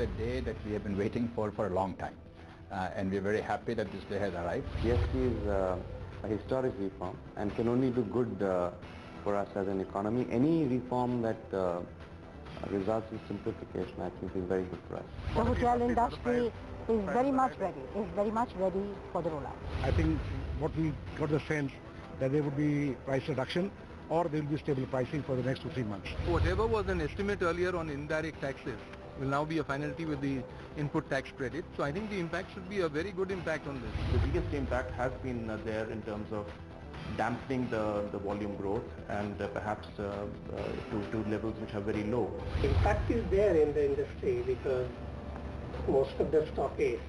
a day that we have been waiting for a long time. And we're very happy that this day has arrived. GST is a historic reform and can only do good for us as an economy. Any reform that results in simplification, I think, is very good for us. The hotel industry is very much ready for the rollout. I think what we got the sense that there would be price reduction or there will be stable pricing for the next 2 or 3 months. Whatever was an estimate earlier on indirect taxes will now be a finality with the input tax credit. So I think the impact should be a very good impact on this. The biggest impact has been there in terms of dampening the volume growth and perhaps to levels which are very low. Impact is there in the industry because most of the stockists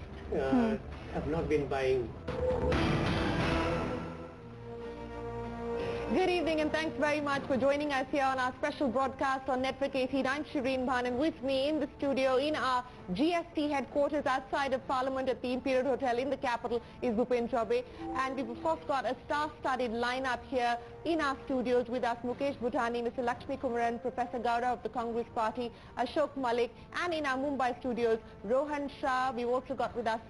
have not been buying. Good evening and thanks very much for joining us here on our special broadcast on Network 18. I'm Shireen Bhan, and with me in the studio in our GST headquarters outside of Parliament at the Imperial Hotel in the capital is Bhupen Chaubey. And we've of course got a star-studded lineup here in our studios with us: Mukesh Butani, Mr. Lakshmi Kumaran, Professor Gowda of the Congress Party, Ashok Malik, and in our Mumbai studios, Rohan Shah. We've also got with us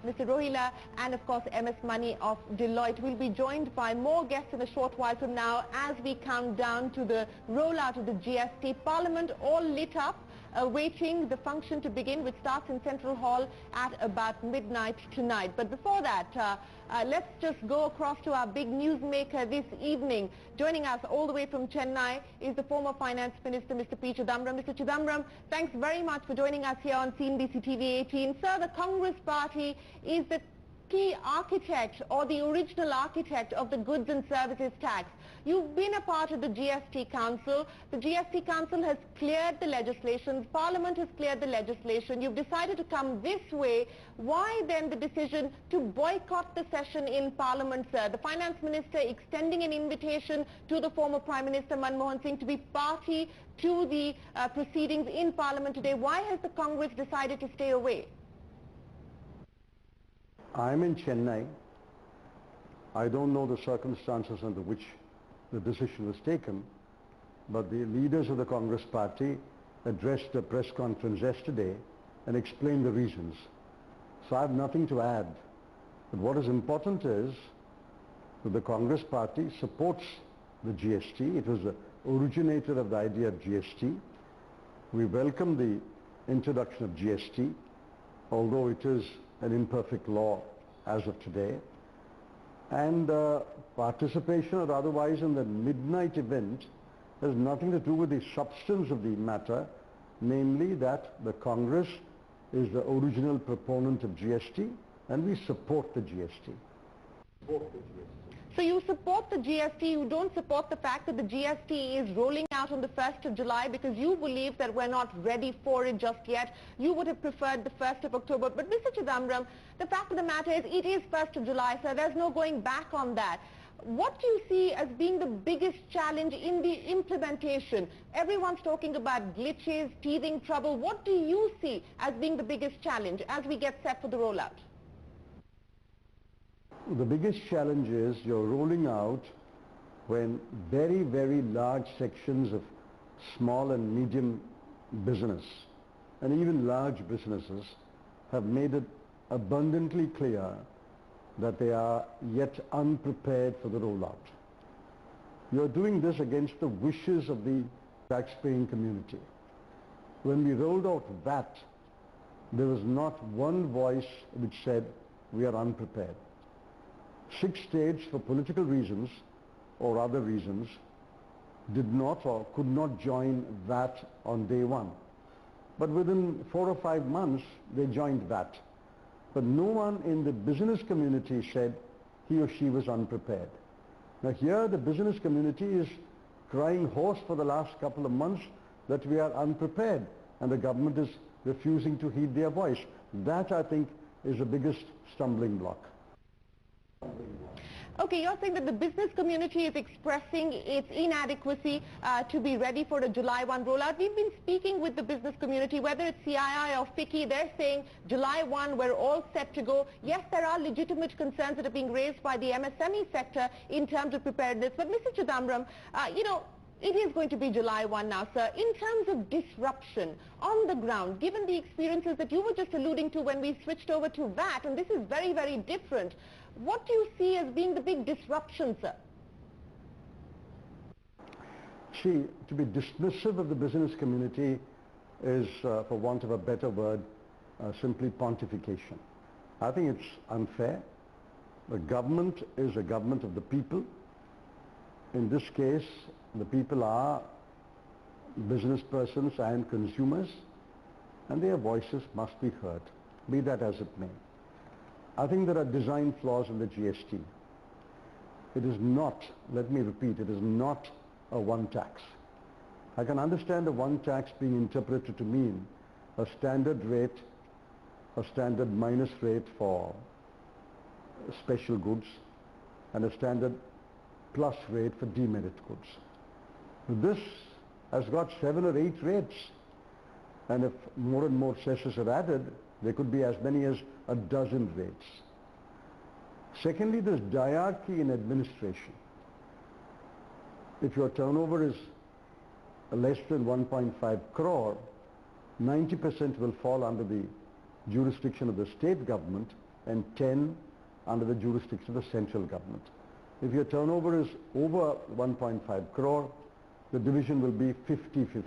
Mr. Rohila and of course MS Mani of Deloitte. We'll be joined by more guests in a short while from now as we count down to the rollout of the GST. Parliament all lit up, awaiting the function to begin, which starts in Central Hall at about midnight tonight. But before that, let's just go across to our big newsmaker this evening. Joining us all the way from Chennai is the former Finance Minister, Mr. P. Chidambaram. Mr. Chidambaram, thanks very much for joining us here on CNBC TV 18. Sir, the Congress Party is the key architect or the original architect of the goods and services tax. You've been a part of the GST Council. The GST Council has cleared the legislation. Parliament has cleared the legislation. You've decided to come this way. Why then the decision to boycott the session in Parliament, sir? The Finance Minister extending an invitation to the former Prime Minister Manmohan Singh to be party to the proceedings in Parliament today. Why has the Congress decided to stay away? I'm in Chennai. I don't know the circumstances under which the decision was taken, but the leaders of the Congress Party addressed a press conference yesterday and explained the reasons. So I have nothing to add. But what is important is that the Congress Party supports the GST. It was the originator of the idea of GST. We welcome the introduction of GST, although it is an imperfect law as of today. And participation or otherwise in the midnight event has nothing to do with the substance of the matter, namely that the Congress is the original proponent of GST and we support the GST. So you support the GST, you don't support the fact that the GST is rolling out on the 1st of July because you believe that we're not ready for it just yet. You would have preferred the 1st of October. But Mr. Chidambaram, the fact of the matter is it is 1st of July, so there's no going back on that. What do you see as being the biggest challenge in the implementation? Everyone's talking about glitches, teething trouble. What do you see as being the biggest challenge as we get set for the rollout? The biggest challenge is you're rolling out when very, very large sections of small and medium business and even large businesses have made it abundantly clear that they are yet unprepared for the rollout. You're doing this against the wishes of the taxpaying community. When we rolled out VAT, there was not one voice which said we are unprepared. 6 states, for political reasons or other reasons, did not or could not join VAT on day one. But within 4 or 5 months, they joined VAT. But no one in the business community said he or she was unprepared. Now here the business community is crying hoarse for the last couple of months that we are unprepared, and the government is refusing to heed their voice. That, I think, is the biggest stumbling block. Okay, you're saying that the business community is expressing its inadequacy to be ready for the July 1 rollout. We've been speaking with the business community, whether it's CII or FICCI, they're saying July 1, we're all set to go. Yes, there are legitimate concerns that are being raised by the MSME sector in terms of preparedness. But Mr. Chidambaram, you know, It is going to be July 1 now, sir. In terms of disruption on the ground, given the experiences that you were just alluding to when we switched over to VAT, and this is very, very different, what do you see as being the big disruption, sir? See, to be dismissive of the business community is, for want of a better word, simply pontification. I think it's unfair. The government is a government of the people. In this case, the people are business persons and consumers, and their voices must be heard, be that as it may. I think there are design flaws in the GST. It is not, let me repeat, it is not a one tax. I can understand a one tax being interpreted to mean a standard rate, a standard minus rate for special goods, and a standard plus rate for demerit goods. This has got 7 or 8 rates, and if more and more cesses are added, there could be as many as a dozen rates. Secondly, there's diarchy in administration. If your turnover is less than 1.5 crore, 90% will fall under the jurisdiction of the state government and 10 under the jurisdiction of the central government. If your turnover is over 1.5 crore, the division will be 50-50.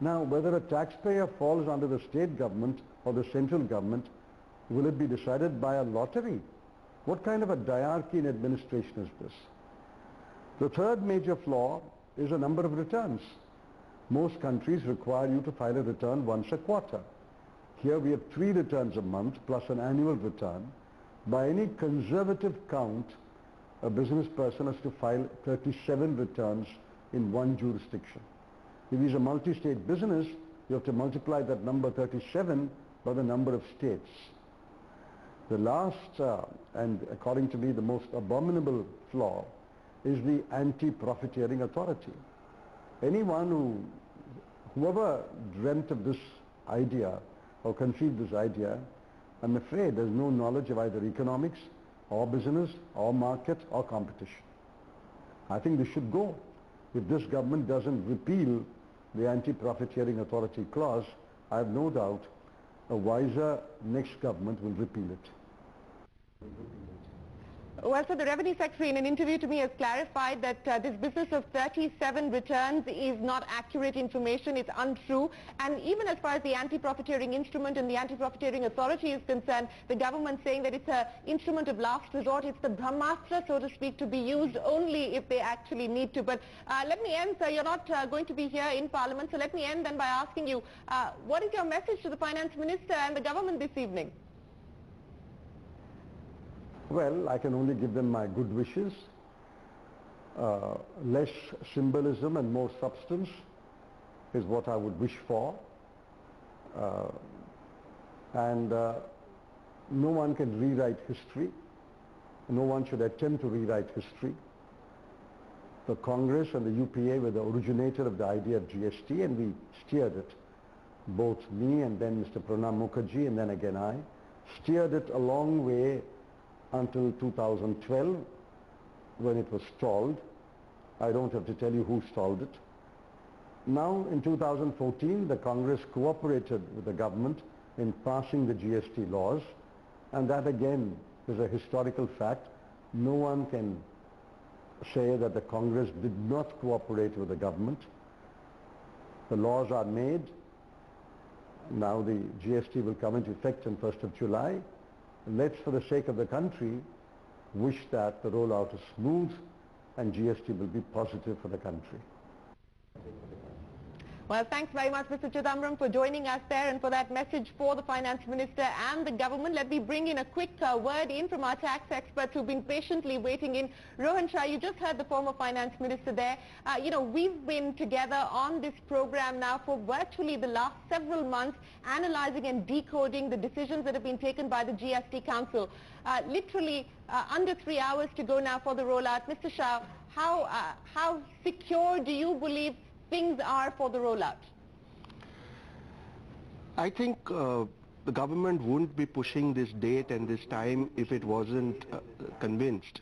Now, whether a taxpayer falls under the state government or the central government, will it be decided by a lottery? What kind of a diarchy in administration is this? The third major flaw is a number of returns. Most countries require you to file a return once a quarter. Here we have 3 returns a month plus an annual return. By any conservative count, a business person has to file 37 returns in one jurisdiction. If he's a multi-state business, you have to multiply that number 37 by the number of states. The last, and according to me the most abominable flaw, is the anti-profiteering authority. Whoever dreamt of this idea or conceived this idea, I'm afraid there's no knowledge of either economics or business or market or competition. I think this should go. If this government doesn't repeal the anti-profiteering authority clause, I have no doubt a wiser next government will repeal it. Well, so the Revenue Secretary in an interview to me has clarified that this business of 37 returns is not accurate information, it's untrue. And even as far as the anti-profiteering instrument and the anti-profiteering authority is concerned, the government saying that it's an instrument of last resort, it's the Brahmastra, so to speak, to be used only if they actually need to. But let me end, sir, you're not going to be here in Parliament, so let me end then by asking you, what is your message to the Finance Minister and the government this evening? Well, I can only give them my good wishes. Less symbolism and more substance is what I would wish for. No one can rewrite history. No one should attempt to rewrite history. The Congress and the UPA were the originator of the idea of GST, and we steered it. Both me and then Mr. Pranab Mukherjee and then again I steered it a long way until 2012, when it was stalled. I don't have to tell you who stalled it. Now in 2014, the Congress cooperated with the government in passing the GST laws, and that again is a historical fact. No one can say that the Congress did not cooperate with the government. The laws are made. Now the GST will come into effect on 1st of July. Let's, for the sake of the country, wish that the rollout is smooth and GST will be positive for the country. Well, thanks very much, Mr. Chidambaram, for joining us there and for that message for the Finance Minister and the government. Let me bring in a quick word in from our tax experts who've been patiently waiting in. Rohan Shah, you just heard the former Finance Minister there. We've been together on this program now for virtually the last several months, analyzing and decoding the decisions that have been taken by the GST Council. Literally under 3 hours to go now for the rollout. Mr. Shah, how secure do you believe things are for the rollout? I think the government wouldn't be pushing this date and this time if it wasn't convinced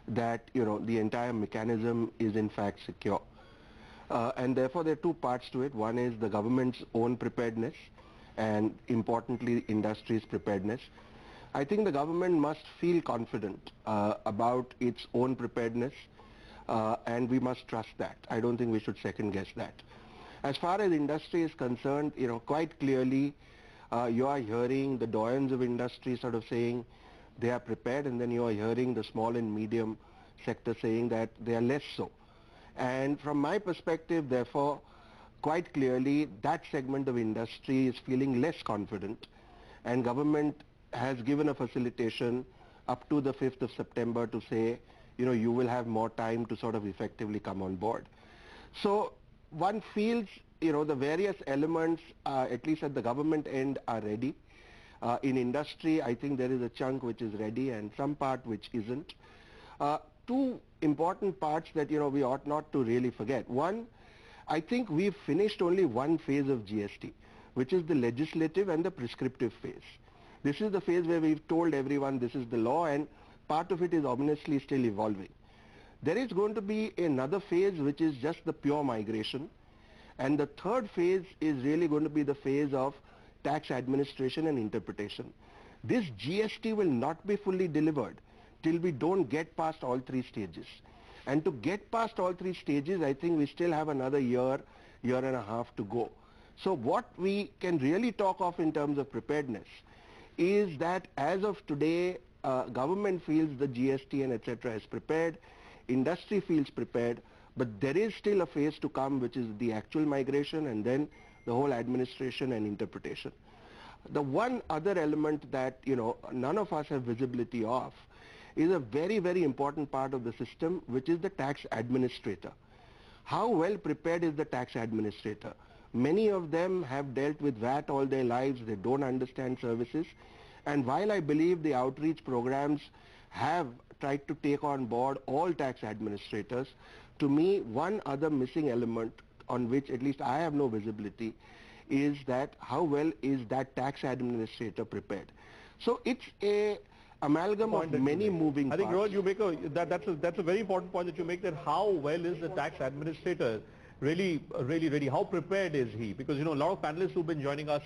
that the entire mechanism is in fact secure. And therefore there are two parts to it. One is the government's own preparedness and importantly industry's preparedness. I think the government must feel confident about its own preparedness and we must trust that. I don't think we should second guess that. As far as industry is concerned, quite clearly you are hearing the doyens of industry sort of saying they are prepared, and then you are hearing the small and medium sector saying that they are less so. And from my perspective, therefore, quite clearly that segment of industry is feeling less confident, and government has given a facilitation up to the 5th of September to say, you will have more time to sort of effectively come on board. So one feels, the various elements, at least at the government end, are ready. In industry, I think there is a chunk which is ready and some part which isn't. Two important parts that, we ought not to really forget. One, I think we've finished only one phase of GST, which is the legislative and the prescriptive phase. This is the phase where we've told everyone this is the law, and part of it is obviously still evolving. There is going to be another phase which is just the pure migration, and the third phase is really going to be the phase of tax administration and interpretation. This GST will not be fully delivered till we don't get past all three stages. And to get past all three stages, I think we still have another year and a half to go. So what we can really talk of in terms of preparedness is that as of today, government feels the GST and etc. is prepared, industry feels prepared, but there is still a phase to come which is the actual migration and then the whole administration and interpretation. The one other element that none of us have visibility of is a very, very important part of the system, which is the tax administrator. How well prepared is the tax administrator? Many of them have dealt with VAT all their lives, they don't understand services, and while I believe the outreach programs have tried to take on board all tax administrators, to me one other missing element on which at least I have no visibility is that how well is that tax administrator prepared. So it's a amalgam of many moving parts. I think, Rohan, you make that's a very important point that you make, that how well is the tax administrator really ready? How prepared is he? Because a lot of panelists who've been joining us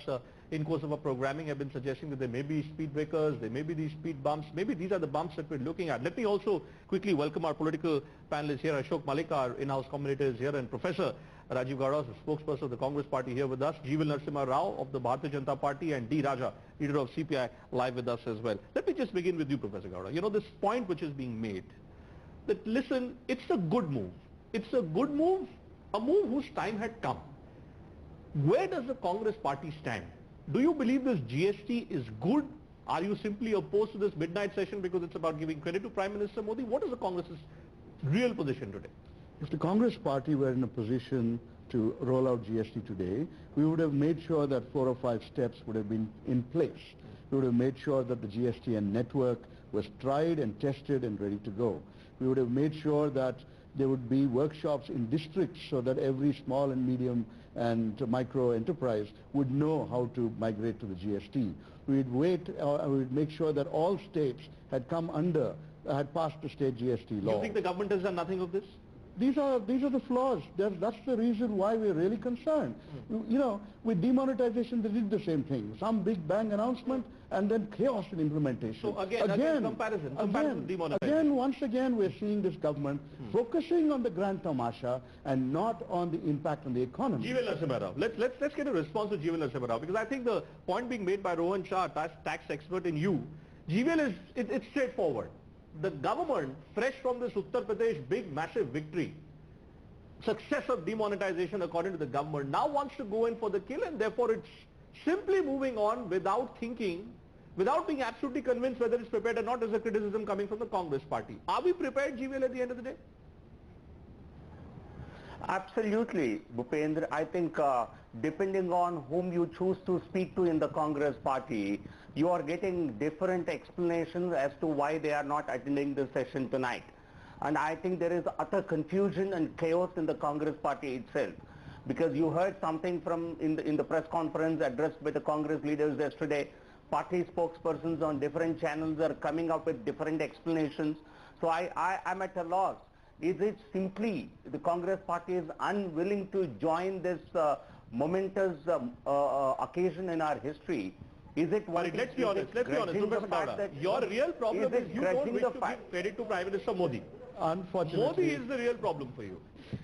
in course of our programming have been suggesting that there may be speed breakers, there may be these speed bumps, maybe these are the bumps that we're looking at. Let me also quickly welcome our political panelists here. Ashok Malik, our in-house commentator, is here, and Professor Rajiv Gowda, the spokesperson of the Congress Party, here with us. G.V. Narasimha Rao of the Bharatiya Janata Party, and D. Raja, leader of CPI, live with us as well. Let me just begin with you, Professor Gowda. This point which is being made, that listen, it's a good move. It's a good move, a move whose time had come. Where does the Congress Party stand? Do you believe this GST is good? Are you simply opposed to this midnight session because it's about giving credit to Prime Minister Modi? What is the Congress's real position today? If the Congress Party were in a position to roll out GST today, we would have made sure that 4 or 5 steps would have been in place. We would have made sure that the GSTN network was tried and tested and ready to go. We would have made sure that there would be workshops in districts so that every small and medium and micro enterprise would know how to migrate to the GST. We'd make sure that all states had passed the state GST law. Do you think the government has done nothing of this? These are the flaws. That's the reason why we're really concerned. With demonetization, they did the same thing. Some big bang announcement and then chaos in implementation. So again comparison demonetization. Once again, we're seeing this government focusing on the grand tamasha and not on the impact on the economy. G.V. Narasimha Rao. Let's get a response to G.V. Narasimha Rao, because I think the point being made by Rohan Shah, tax expert in you, GVL it's straightforward. The government, fresh from this Uttar Pradesh big massive victory, success of demonetization according to the government, now wants to go in for the kill, and therefore it's simply moving on without thinking, without being absolutely convinced whether it's prepared or not. As a criticism coming from the Congress Party. Are we prepared, GVL, at the end of the day? Absolutely, Bhupendra. I think depending on whom you choose to speak to in the Congress Party, you are getting different explanations as to why they are not attending the session tonight. And I think there is utter confusion and chaos in the Congress Party itself. Because you heard something from in the press conference addressed by the Congress leaders yesterday. Party spokespersons on different channels are coming up with different explanations. So I'm at a loss Is it simply the Congress party is unwilling to join this momentous occasion in our history? Is it one? Let's be honest, Professor Gowda, your real problem is you don't wish to give credit to Prime Minister Modi. Unfortunately. Modi is the real problem for you.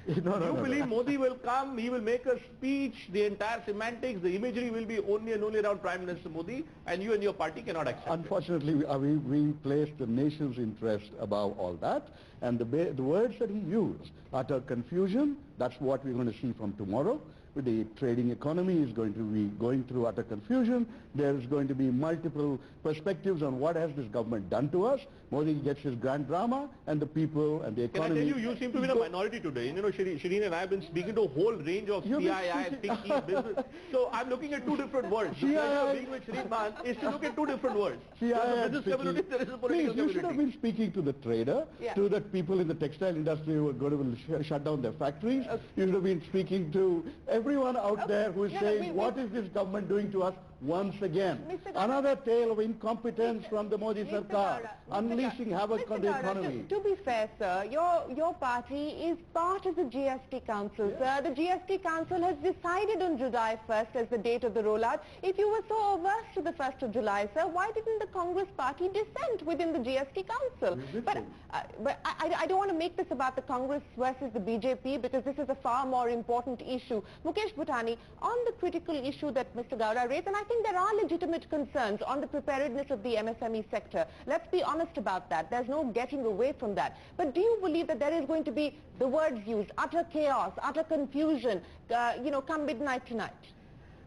You believe Modi will come, he will make a speech, the entire semantics, the imagery will be only and only around Prime Minister Modi, and you and your party cannot accept Unfortunately, we place the nation's interest above all that, and the words that he used, utter confusion, that's what we're going to see from tomorrow. The trading economy is going to be going through utter confusion. There's going to be multiple perspectives on what has this government done to us. Modi gets his grand drama, and the people and the economy... Can I tell you, you seem to be in a minority today. You know, Shireen and I have been speaking to a whole range of CII, Picky, business. So I'm looking at two different words. The pleasure of being with Shireen Bhan is to look at two different words. There's a business community, there is a political community. You should have been speaking to the trader, to the people in the textile industry who are going to shut down their factories. You should have been speaking to everyone out there who is saying, what is this government doing to us once again? Another tale of incompetence from the Modi Sarkar, unleashing havoc on the economy. To be fair, sir, your party is part of the GST Council, sir. The GST Council has decided on July 1st as the date of the rollout. If you were so averse to the 1st of July, sir, why didn't the Congress party dissent within the GST Council? But I don't want to make this about the Congress versus the BJP, because this is a far more important issue. Mukesh Butani, on the critical issue that Mr. Gowda raised, and I think there are legitimate concerns on the preparedness of the MSME sector. Let's be honest about that. There's no getting away from that. But do you believe that there is going to be, the words used, utter chaos, utter confusion, come midnight tonight?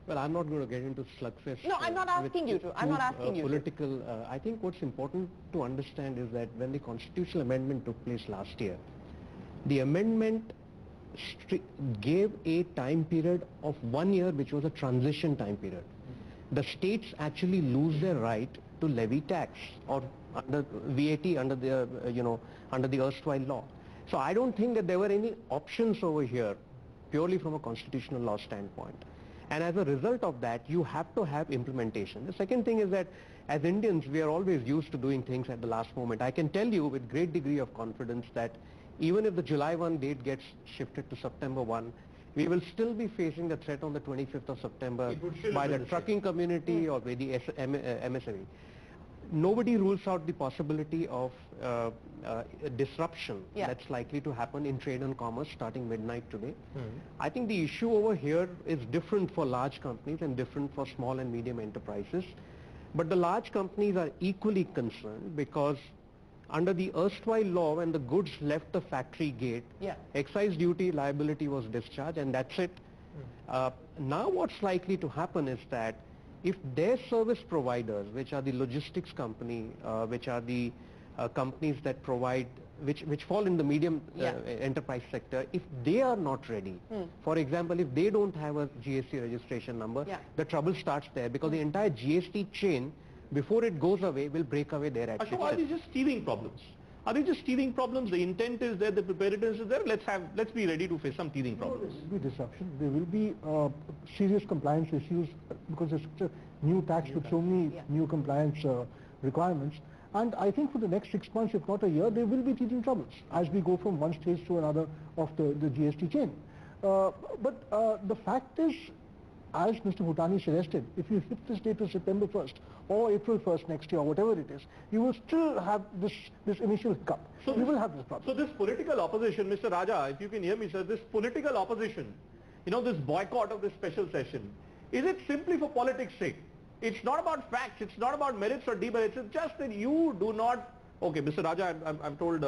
Well, I'm not going to get into slugfest. No, I'm not asking you to. I'm not asking you political, I think what's important to understand is that when the constitutional amendment took place last year, the amendment gave a time period of 1 year, which was a transition time period. The states actually lose their right to levy tax or under VAT under the under the erstwhile law. So I don't think that there were any options over here purely from a constitutional law standpoint. And as a result of that, you have to have implementation. The second thing is that as Indians, we are always used to doing things at the last moment. I can tell you with great degree of confidence that even if the July 1 date gets shifted to September 1, we will still be facing the threat on the 25th of September by the trucking community or by the MSME. Nobody rules out the possibility of disruption that's likely to happen in trade and commerce starting midnight today. I think the issue over here is different for large companies and different for small and medium enterprises. But the large companies are equally concerned because under the erstwhile law, when the goods left the factory gate, excise duty liability was discharged, and that's it. Now what's likely to happen is that if their service providers, which are the logistics company, which are the companies that provide, which fall in the medium enterprise sector, if they are not ready, for example, if they don't have a GST registration number, the trouble starts there, because the entire GST chain, before it goes away, will break away there at So are these just teething problems? Are they just teething problems? The intent is there, the preparedness is there. Let's be ready to face some teething problems. There will be disruption. There will be serious compliance issues because there's such a new tax with so many new compliance requirements. And I think for the next 6 months, if not a year, there will be teething troubles as we go from one stage to another of the GST chain. But the fact is, as Mr. Bhutani suggested, if you hit this date of September 1st or April 1st next year, or whatever it is, you will still have this initial hiccup. So you will have this problem. So this political opposition, Mr. Raja, if you can hear me, sir, this political opposition, this boycott of this special session, is it simply for politics' sake? It's not about facts, it's not about merits or demerits, it's just that you do not... Okay, Mr. Raja, I'm told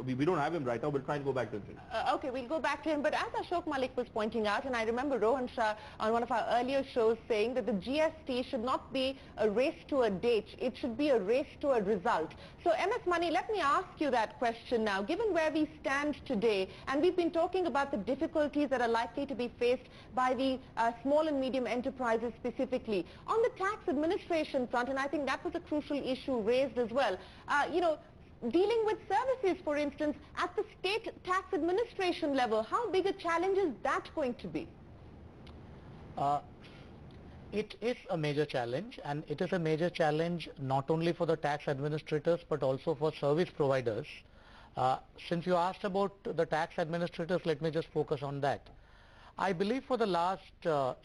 we don't have him right now. We'll try and go back to him. Okay, we'll go back to him. But as Ashok Malik was pointing out, and I remember Rohan Shah on one of our earlier shows saying that the GST should not be a race to a date. It should be a race to a result. So MS Money, let me ask you that question now. Given where we stand today, and we've been talking about the difficulties that are likely to be faced by the small and medium enterprises specifically, on the tax administration front, and I think that was a crucial issue raised as well, dealing with services, for instance, at the state tax administration level, how big a challenge is that going to be? It is a major challenge, and it is a major challenge not only for the tax administrators but also for service providers, Since you asked about the tax administrators, let me just focus on that. I believe for the last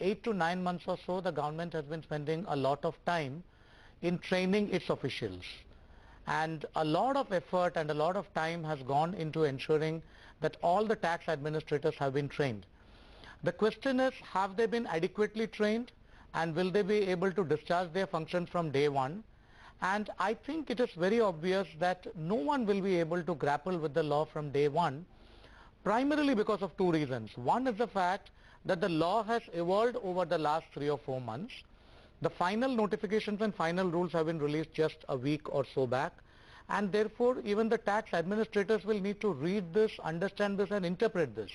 8 to 9 months or so, the government has been spending a lot of time in training its officials. And a lot of effort and a lot of time has gone into ensuring that all the tax administrators have been trained. The question is, have they been adequately trained, and will they be able to discharge their functions from day one? And I think it is very obvious that no one will be able to grapple with the law from day one, primarily because of two reasons. One is the fact that the law has evolved over the last 3 or 4 months. The final notifications and final rules have been released just a week or so back, and therefore even the tax administrators will need to read this, understand this and interpret this.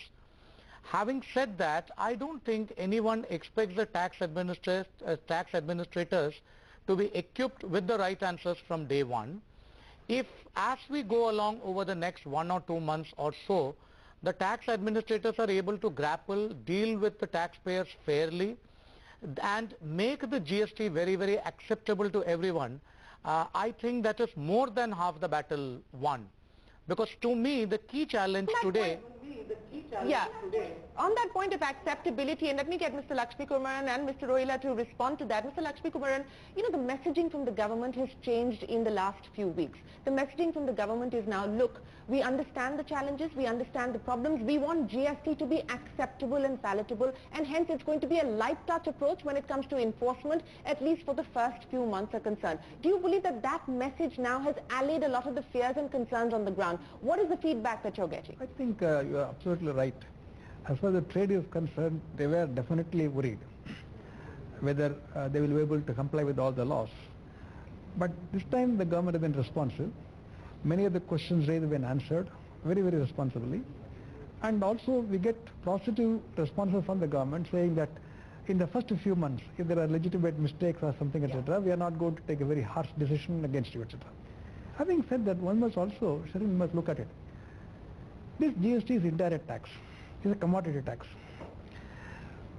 Having said that, I don't think anyone expects the tax administrators to be equipped with the right answers from day one. If as we go along over the next 1 or 2 months or so, the tax administrators are able to grapple, deal with the taxpayers fairly and make the GST very, very acceptable to everyone, I think that is more than half the battle won. Because to me, the key challenge today... On that point of acceptability, and let me get Mr. Lakshmi Kumaran and Mr. Rohila to respond to that. Mr. Lakshmi Kumaran, you know, the messaging from the government has changed in the last few weeks. The messaging from the government is now, look, we understand the challenges, we understand the problems, we want GST to be acceptable and palatable, and hence it's going to be a light touch approach when it comes to enforcement, at least for the first few months are concerned. Do you believe that that message now has allayed a lot of the fears and concerns on the ground? What is the feedback that you're getting? I think you are absolutely right. As far as the trade is concerned, they were definitely worried whether they will be able to comply with all the laws. But this time the government has been responsive. Many of the questions raised have been answered very, very responsibly. And also we get positive responses from the government saying that in the first few months, if there are legitimate mistakes or something, etc., we are not going to take a very harsh decision against you, etc. Having said that, one must also, we must look at it. This GST is indirect tax. It's a commodity tax.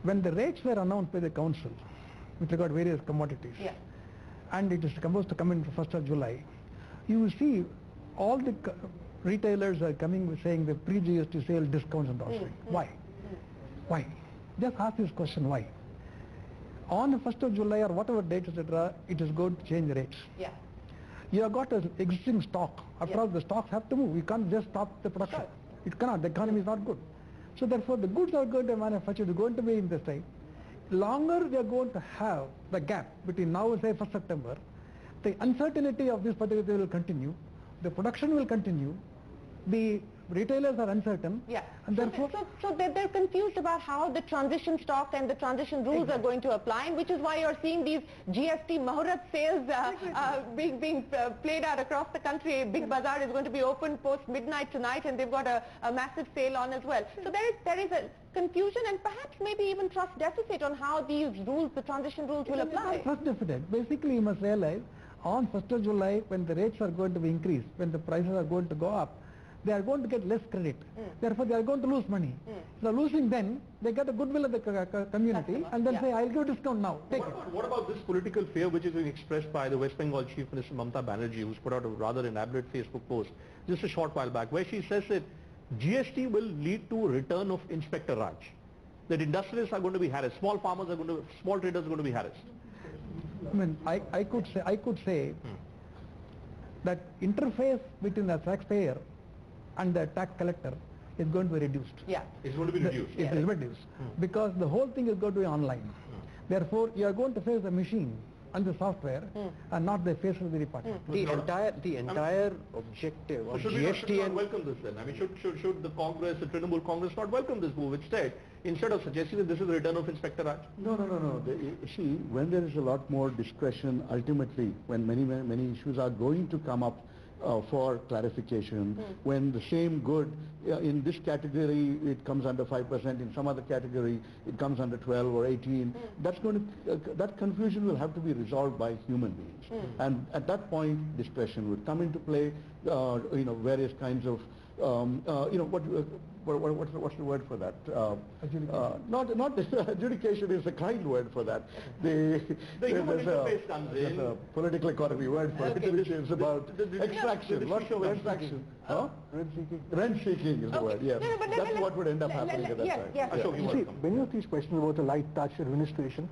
When the rates were announced by the council with regard to various commodities, and it is supposed to come in the 1st of July, you will see all the retailers are coming with saying the pre-GST sale discounts and all. Why? Why? Just ask this question, why? On the 1st of July or whatever date, etc., it is going to change the rates. You have got an existing stock. After all, the stocks have to move. We can't just stop the production. It cannot. The economy is not good. So therefore, the goods are going to manufacture, is going to be in this time. Longer we are going to have the gap between now and say 1st September, the uncertainty of this particular thing will continue, the production will continue, the retailers are uncertain, and therefore... So they're confused about how the transition stock and the transition rules are going to apply, and which is why you're seeing these GST Mahurat sales being played out across the country. Big Bazaar is going to be open post-midnight tonight, and they've got a massive sale on as well. So there is a confusion and perhaps maybe even trust deficit on how these rules, the transition rules, will apply. Trust deficit. Basically, you must realize, on 1st of July, when the rates are going to be increased, when the prices are going to go up, they are going to get less credit. Therefore, they are going to lose money. So losing then, they get the goodwill of the community and then say, I'll give a discount now. Take it. What about this political fear which is being expressed by the West Bengal Chief Minister Mamata Banerjee, who's put out a rather elaborate Facebook post just a short while back, where she says that GST will lead to return of Inspector Raj. That industrialists are going to be harassed, small farmers are going to, small traders are going to be harassed. I mean, I could say that interface between the taxpayer and the tax collector is going to be reduced. It's going to be reduced. It is reduced because the whole thing is going to be online. Therefore, you are going to face the machine and the software and not the face of the department. The entire objective of GST should not welcome this then? I mean, should the Congress, the Trinamool Congress not welcome this move instead of suggesting that this is the return of Inspector Raj? No. See, when there is a lot more discretion, ultimately, when many issues are going to come up for clarification, when the same good in this category it comes under 5%, in some other category it comes under 12 or 18, that's going to that confusion will have to be resolved by human beings, and at that point discretion would come into play. Various kinds of what's the word for that? Not adjudication is a kind word for that. The human interface comes in. There's a political economy word for it, which is about extraction. What's extraction? Huh? Rent seeking is the word, yes. That's what would end up happening at that time. You see, many of these questions about the light touch administration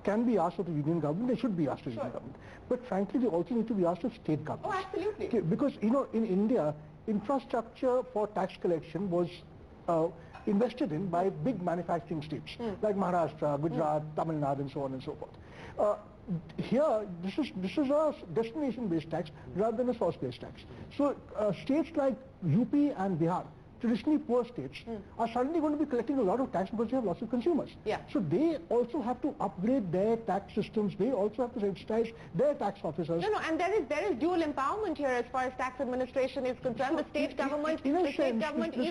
can be asked of the union government, they should be asked of the union government. But frankly, they also need to be asked of state governments. Oh, absolutely. Okay, because, you know, in India, infrastructure for tax collection was invested in by big manufacturing states like Maharashtra, Gujarat, Tamil Nadu, and so on and so forth. Here, this is a destination-based tax rather than a source-based tax. So states like UP and Bihar, traditionally poor states, are suddenly going to be collecting a lot of tax because they have lots of consumers. So they also have to upgrade their tax systems. They also have to sensitize their tax officers. No, and there is dual empowerment here as far as tax administration is concerned. The state government, is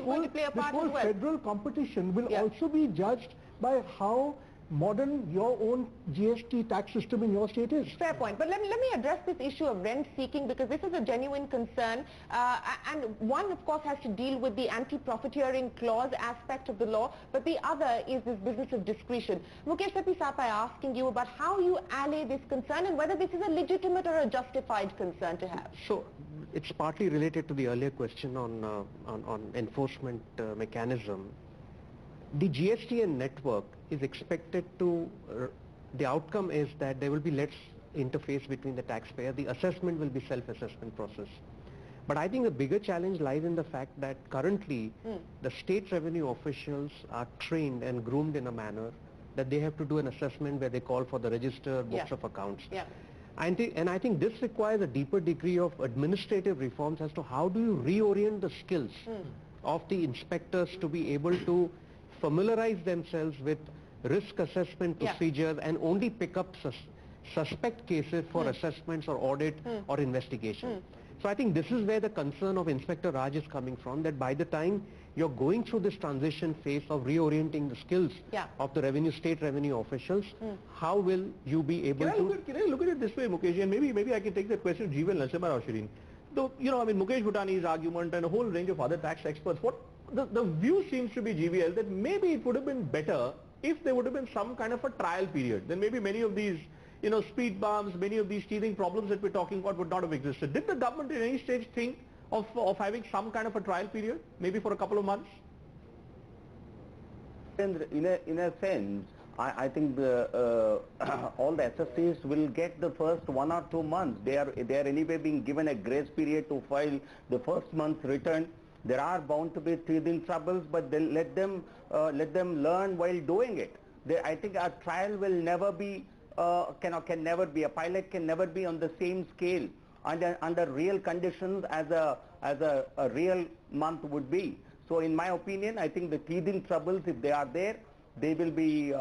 going to play a part as well. This whole federal competition will also be judged by how modern your own GST tax system in your state is. Fair point. But let me address this issue of rent seeking, because this is a genuine concern. And one, of course, has to deal with the anti-profiteering clause aspect of the law, but the other is this business of discretion. Mukesh, let me start by asking you about how you allay this concern and whether this is a legitimate or a justified concern to have. So it's partly related to the earlier question on enforcement mechanism. The GST network is expected to, the outcome is that there will be less interface between the taxpayer. The assessment will be self-assessment process. But I think the bigger challenge lies in the fact that currently the state revenue officials are trained and groomed in a manner that they have to do an assessment where they call for the register, books of accounts. And I think this requires a deeper degree of administrative reforms as to how do you reorient the skills of the inspectors to be able to familiarize themselves with risk assessment procedures and only pick up suspect cases for assessments or audit or investigation. So I think this is where the concern of Inspector Raj is coming from, that by the time you're going through this transition phase of reorienting the skills of the state revenue officials, how will you be able to... Can I look at it this way, Mukesh, and maybe I can take that question to Jeevan Narasimha Rao, Shireen. Though, you know, I mean, Mukesh Butani's argument and a whole range of other tax experts, the view seems to be GVL that maybe it would have been better if there would have been some kind of a trial period. Then maybe many of these, you know, speed bumps, many of these teething problems that we're talking about would not have existed. Did the government at any stage think of having some kind of a trial period, maybe for a couple of months? In a sense, I think all the SSCs will get the first 1 or 2 months. They are anyway being given a grace period to file the first month's return. There are bound to be teething troubles, but then let them learn while doing it. I think a trial will never be, can never be, a pilot can never be on the same scale under real conditions as a real month would be. So in my opinion, I think the teething troubles, if they are there, they will be,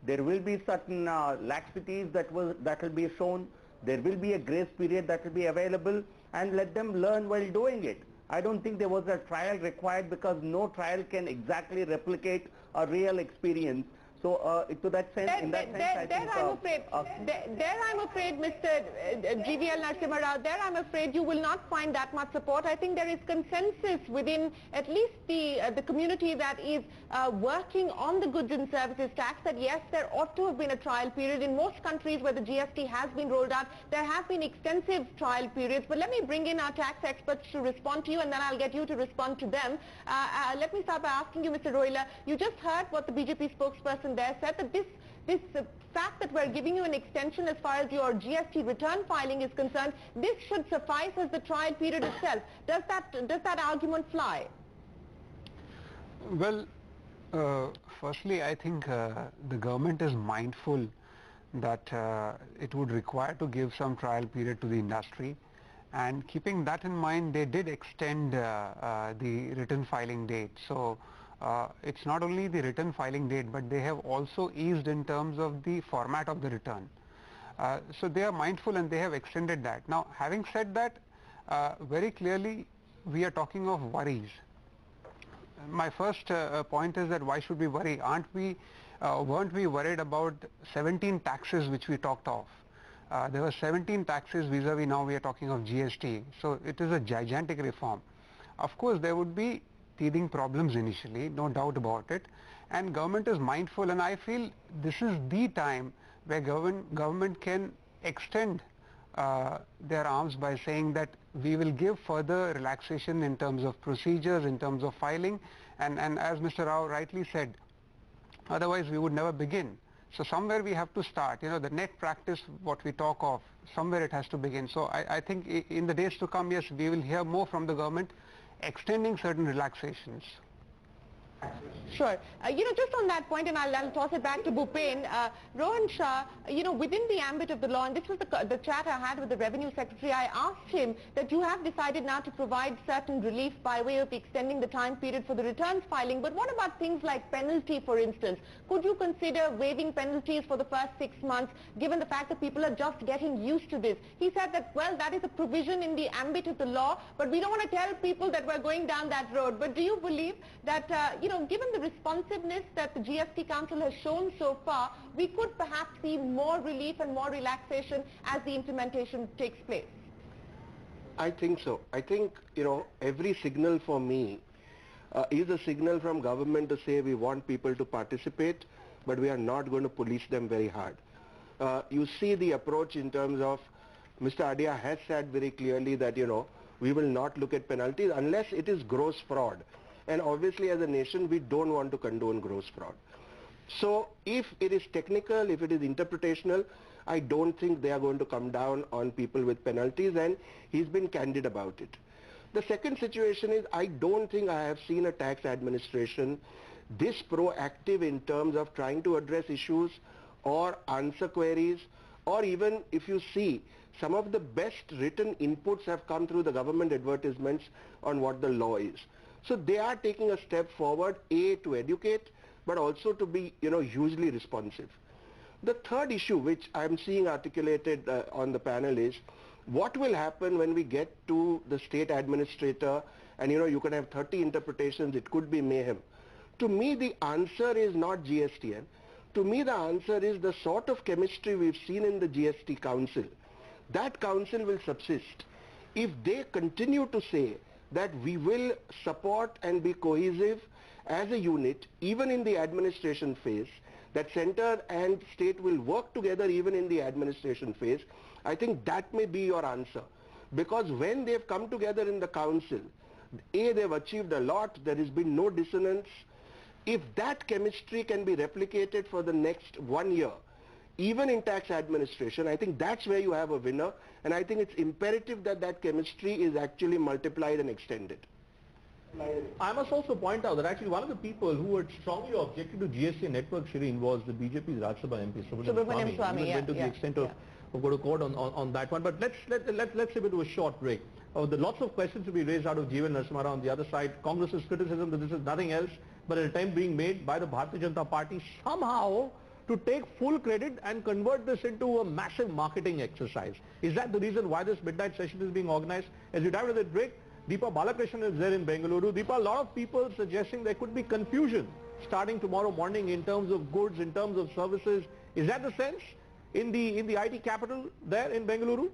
there will be certain laxities that will be shown. There will be a grace period that will be available, and let them learn while doing it. I don't think there was a trial required, because no trial can exactly replicate a real experience. So to that sense, in that sense, I think... I'm afraid, Mr. GVL Narasimha Rao, I'm afraid you will not find that much support. I think there is consensus within at least the community that is working on the goods and services tax that yes, there ought to have been a trial period. In most countries where the GST has been rolled out, there have been extensive trial periods. But let me bring in our tax experts to respond to you, and then I'll get you to respond to them. Let me start by asking you, Mr. Rohila, you just heard what the BJP spokesperson there said, that this fact that we're giving you an extension as far as your GST return filing is concerned, this should suffice as the trial period itself. Does that argument fly? Well, firstly, I think the government is mindful that it would require to give some trial period to the industry, and keeping that in mind, they did extend the return filing date. So it's not only the return filing date, but they have also eased in terms of the format of the return. So they are mindful and they have extended that. Now, having said that, very clearly we are talking of worries. My first point is that why should we worry? Weren't we worried about 17 taxes which we talked of? There were 17 taxes vis-a-vis, now we are talking of GST. So it is a gigantic reform. Of course, there would be teething problems initially, no doubt about it, and government is mindful, and I feel this is the time where government can extend their arms by saying that we will give further relaxation in terms of procedures, in terms of filing, and as Mr. Rao rightly said, otherwise we would never begin. So somewhere we have to start, the net practice, what we talk of, somewhere it has to begin. So I think in the days to come, yes, we will hear more from the government extending certain relaxations. Sure. Just on that point, and I'll toss it back to Bhupen. Rohan Shah, within the ambit of the law, and this was the chat I had with the Revenue Secretary, I asked him that you have decided now to provide certain relief by way of extending the time period for the returns filing, but what about things like penalty, for instance? Could you consider waiving penalties for the first 6 months, given the fact that people are just getting used to this? He said that, well, that is a provision in the ambit of the law, but we don't want to tell people that we're going down that road. But do you believe that, given the responsiveness that the GST Council has shown so far, we could perhaps see more relief and more relaxation as the implementation takes place? I think so. I think, every signal for me is a signal from government to say we want people to participate, but we are not going to police them very hard. You see the approach in terms of, Mr. Adia has said very clearly that, we will not look at penalties unless it is gross fraud. And obviously as a nation, we don't want to condone gross fraud. So if it is technical, if it is interpretational, I don't think they are going to come down on people with penalties, and he's been candid about it. The second situation is, I don't think I have seen a tax administration this proactive in terms of trying to address issues or answer queries, or even if you see, some of the best written inputs have come through the government advertisements on what the law is. So they are taking a step forward, A, to educate, but also to be, hugely responsive. The third issue which I'm seeing articulated on the panel is, what will happen when we get to the state administrator and, you can have 30 interpretations, it could be mayhem. To me, the answer is not GSTN. To me, the answer is the sort of chemistry we've seen in the GST Council. That council will subsist. If they continue to say that we will support and be cohesive as a unit, even in the administration phase, that center and state will work together even in the administration phase, I think that may be your answer. Because when they've come together in the council, A, they've achieved a lot, there has been no dissonance. If that chemistry can be replicated for the next 1 year, even in tax administration, I think that's where you have a winner, and I think it's imperative that that chemistry is actually multiplied and extended. I must also point out that actually one of the people who had strongly objected to GST network, Shireen, was the BJP's Rajya Sabha MP, Subramanian Swamy. Even went to the extent of go to court on that one. But let's say we do a short break. There are lots of questions to be raised out of Jeevan Narasimha on the other side. Congress's criticism that this is nothing else but an attempt being made by the Bharatiya Janata Party somehow to take full credit and convert this into a massive marketing exercise. Is that the reason why this midnight session is being organized? As we dive into the break, Deepa Balakrishnan is there in Bengaluru. Deepa, a lot of people suggesting there could be confusion starting tomorrow morning in terms of goods, in terms of services. Is that the sense in the IT capital there in Bengaluru?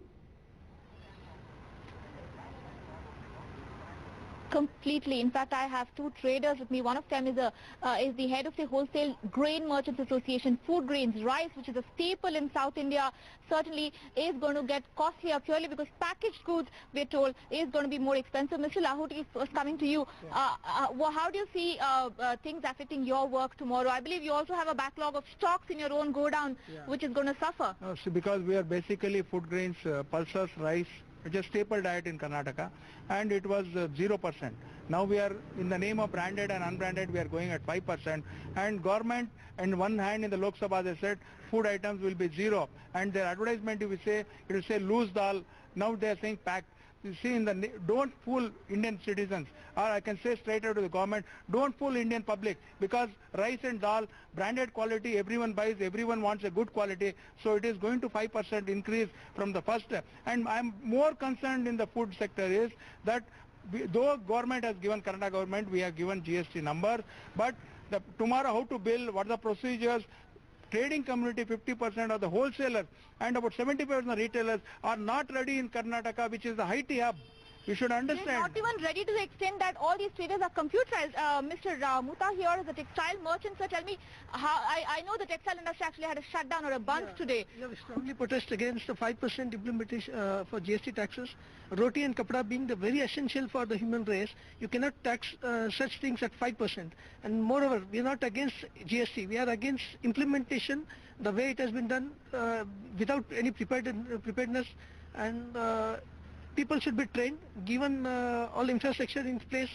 Completely. In fact, I have two traders with me. One of them is the head of the Wholesale Grain Merchants Association. Food grains, rice, which is a staple in South India, certainly is going to get costlier purely because packaged goods, we're told, is going to be more expensive. Mr. Lahoti, first coming to you. How do you see things affecting your work tomorrow? I believe you also have a backlog of stocks in your own godown, which is going to suffer. So because we are basically food grains, pulses, rice, which is staple diet in Karnataka, and it was 0%. Now we are, in the name of branded and unbranded, we are going at 5%, and government, on one hand in the Lok Sabha they said food items will be 0, and their advertisement it will say loose dal, now they are saying packed. You see, don't fool Indian citizens, or I can say straight out to the government, don't fool Indian public, because rice and dal, branded quality, everyone buys, everyone wants a good quality, so it is going to 5% increase from the first. And I am more concerned in the food sector is that though government has given, Karnataka government, we have given GST number, but tomorrow how to bill, what are the procedures, trading community 50% of the wholesalers and about 70% of the retailers are not ready in Karnataka, which is the IT hub. We should understand. They're not even ready to the extent that all these traders are computerized. Mr. Muta here is a textile merchant, sir. Tell me, how, I know the textile industry actually had a shutdown or a bunch today. Yeah, we strongly protest against the 5% implementation for GST taxes. Roti and kapda being the very essential for the human race, you cannot tax such things at 5%. And moreover, we are not against GST. We are against implementation, the way it has been done without any preparedness, and people should be trained, given all infrastructure in place.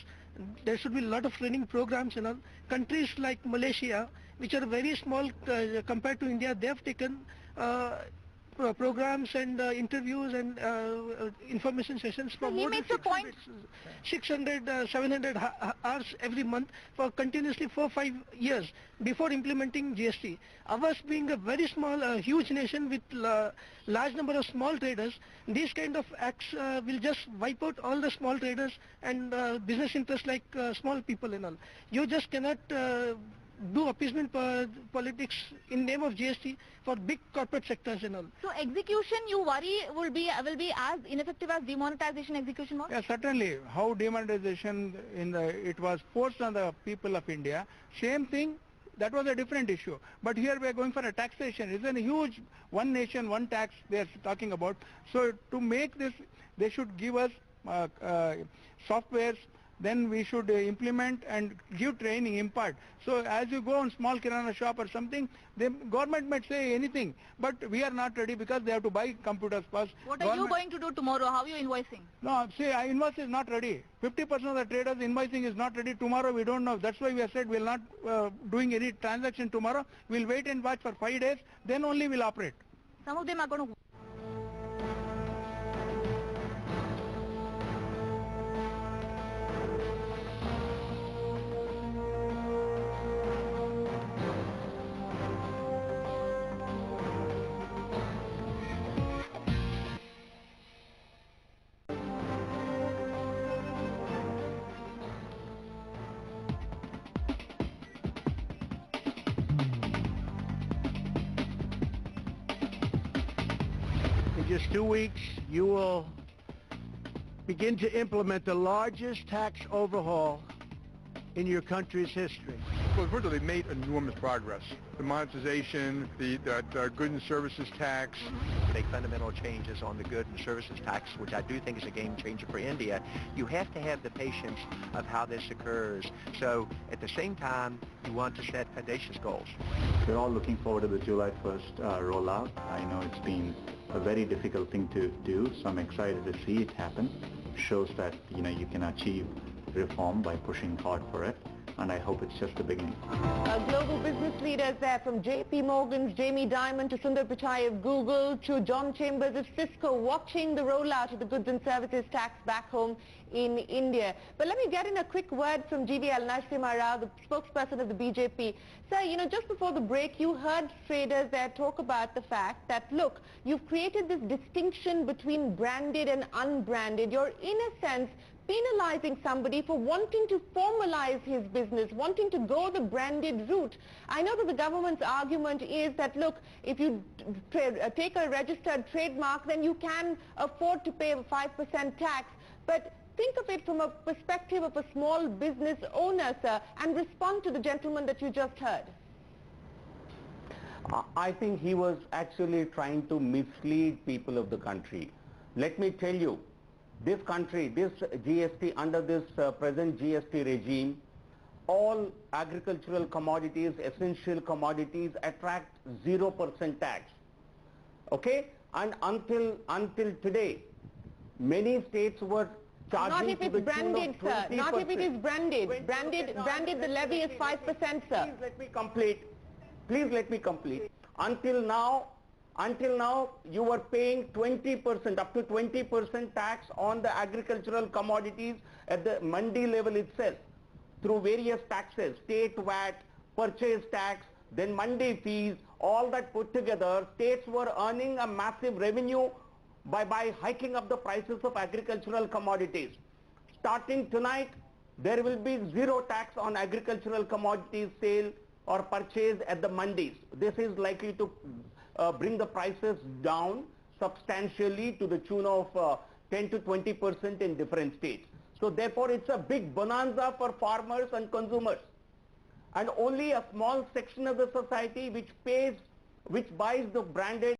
There should be a lot of training programs and all. Countries like Malaysia, which are very small compared to India, they have taken programs and interviews and information sessions for more than 600, 700 hours every month for continuously 4-5 years before implementing GST. Ours being a very small, huge nation with large number of small traders, these kind of acts will just wipe out all the small traders and business interests like small people and all. You just cannot do appeasement politics in name of GST for big corporate sectors and all. So execution, you worry, will be as ineffective as demonetization execution was? Yeah, certainly. How demonetization it was forced on the people of India. Same thing. That was a different issue. But here we are going for a taxation. It's a huge one nation, one tax they are talking about. So to make this, they should give us softwares. Then we should implement and give training, impart. So as you go on small kirana shop or something, the government might say anything, but we are not ready because they have to buy computers first. What are you going to do tomorrow? How are you invoicing? No, see, our invoice is not ready. 50% of the traders' invoicing is not ready. Tomorrow we don't know. That's why we have said we will not doing any transaction tomorrow. We'll wait and watch for 5 days. Then only we'll operate. Some of them are going to... In just 2 weeks, you will begin to implement the largest tax overhaul in your country's history. Well, first of all, they've made enormous progress. The monetization, the goods and services tax. Make fundamental changes on the goods and services tax, which I do think is a game changer for India. You have to have the patience of how this occurs. So at the same time, you want to set audacious goals. We're all looking forward to the July 1st rollout. I know it's been a very difficult thing to do, so I'm excited to see it happen. It shows that you can achieve reform by pushing hard for it, and I hope it's just the beginning. Global business leaders there, from JP Morgan's Jamie Dimon to Sundar Pichai of Google to John Chambers of Cisco, watching the rollout of the goods and services tax back home in India. But let me get in a quick word from GVL Narasimha Rao, the spokesperson of the BJP. Sir, just before the break, you heard traders there talk about the fact that, look, you've created this distinction between branded and unbranded. You're, in a sense, penalizing somebody for wanting to formalize his business, wanting to go the branded route. I know that the government's argument is that, look, if you take a registered trademark, then you can afford to pay a 5% tax. But think of it from a perspective of a small business owner, sir, and respond to the gentleman that you just heard. I think he was actually trying to mislead people of the country. Let me tell you, this country, this GST, under this present GST regime, all agricultural commodities, essential commodities attract 0% tax. Okay? And until today, many states were charging not if it's branded, sir. Not if it is branded. Branded, the levy is 5%, sir. Please let me complete. Please let me complete. Until now, you were paying 20%, up to 20% tax on the agricultural commodities at the mandi level itself through various taxes, state VAT, purchase tax, then mandi fees, all that put together. States were earning a massive revenue by hiking up the prices of agricultural commodities. Starting tonight, there will be zero tax on agricultural commodities sale or purchase at the mandis. This is likely to bring the prices down substantially to the tune of 10 to 20% in different states. So therefore it's a big bonanza for farmers and consumers. And only a small section of the society which buys the branded